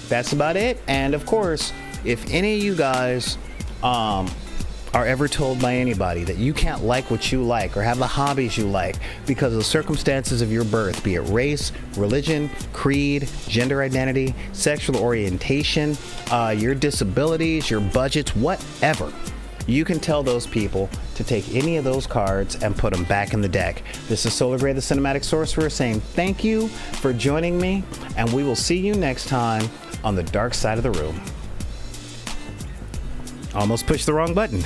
that's about it. And of course, if any of you guys are ever told by anybody that you can't like what you like or have the hobbies you like because of the circumstances of your birth, be it race, religion, creed, gender identity, sexual orientation, your disabilities, your budgets, whatever, you can tell those people to take any of those cards and put them back in the deck. This is Solar Grey, the Cinematic Sorcerer, saying thank you for joining me, and we will see you next time on the dark side of the room. Almost pushed the wrong button.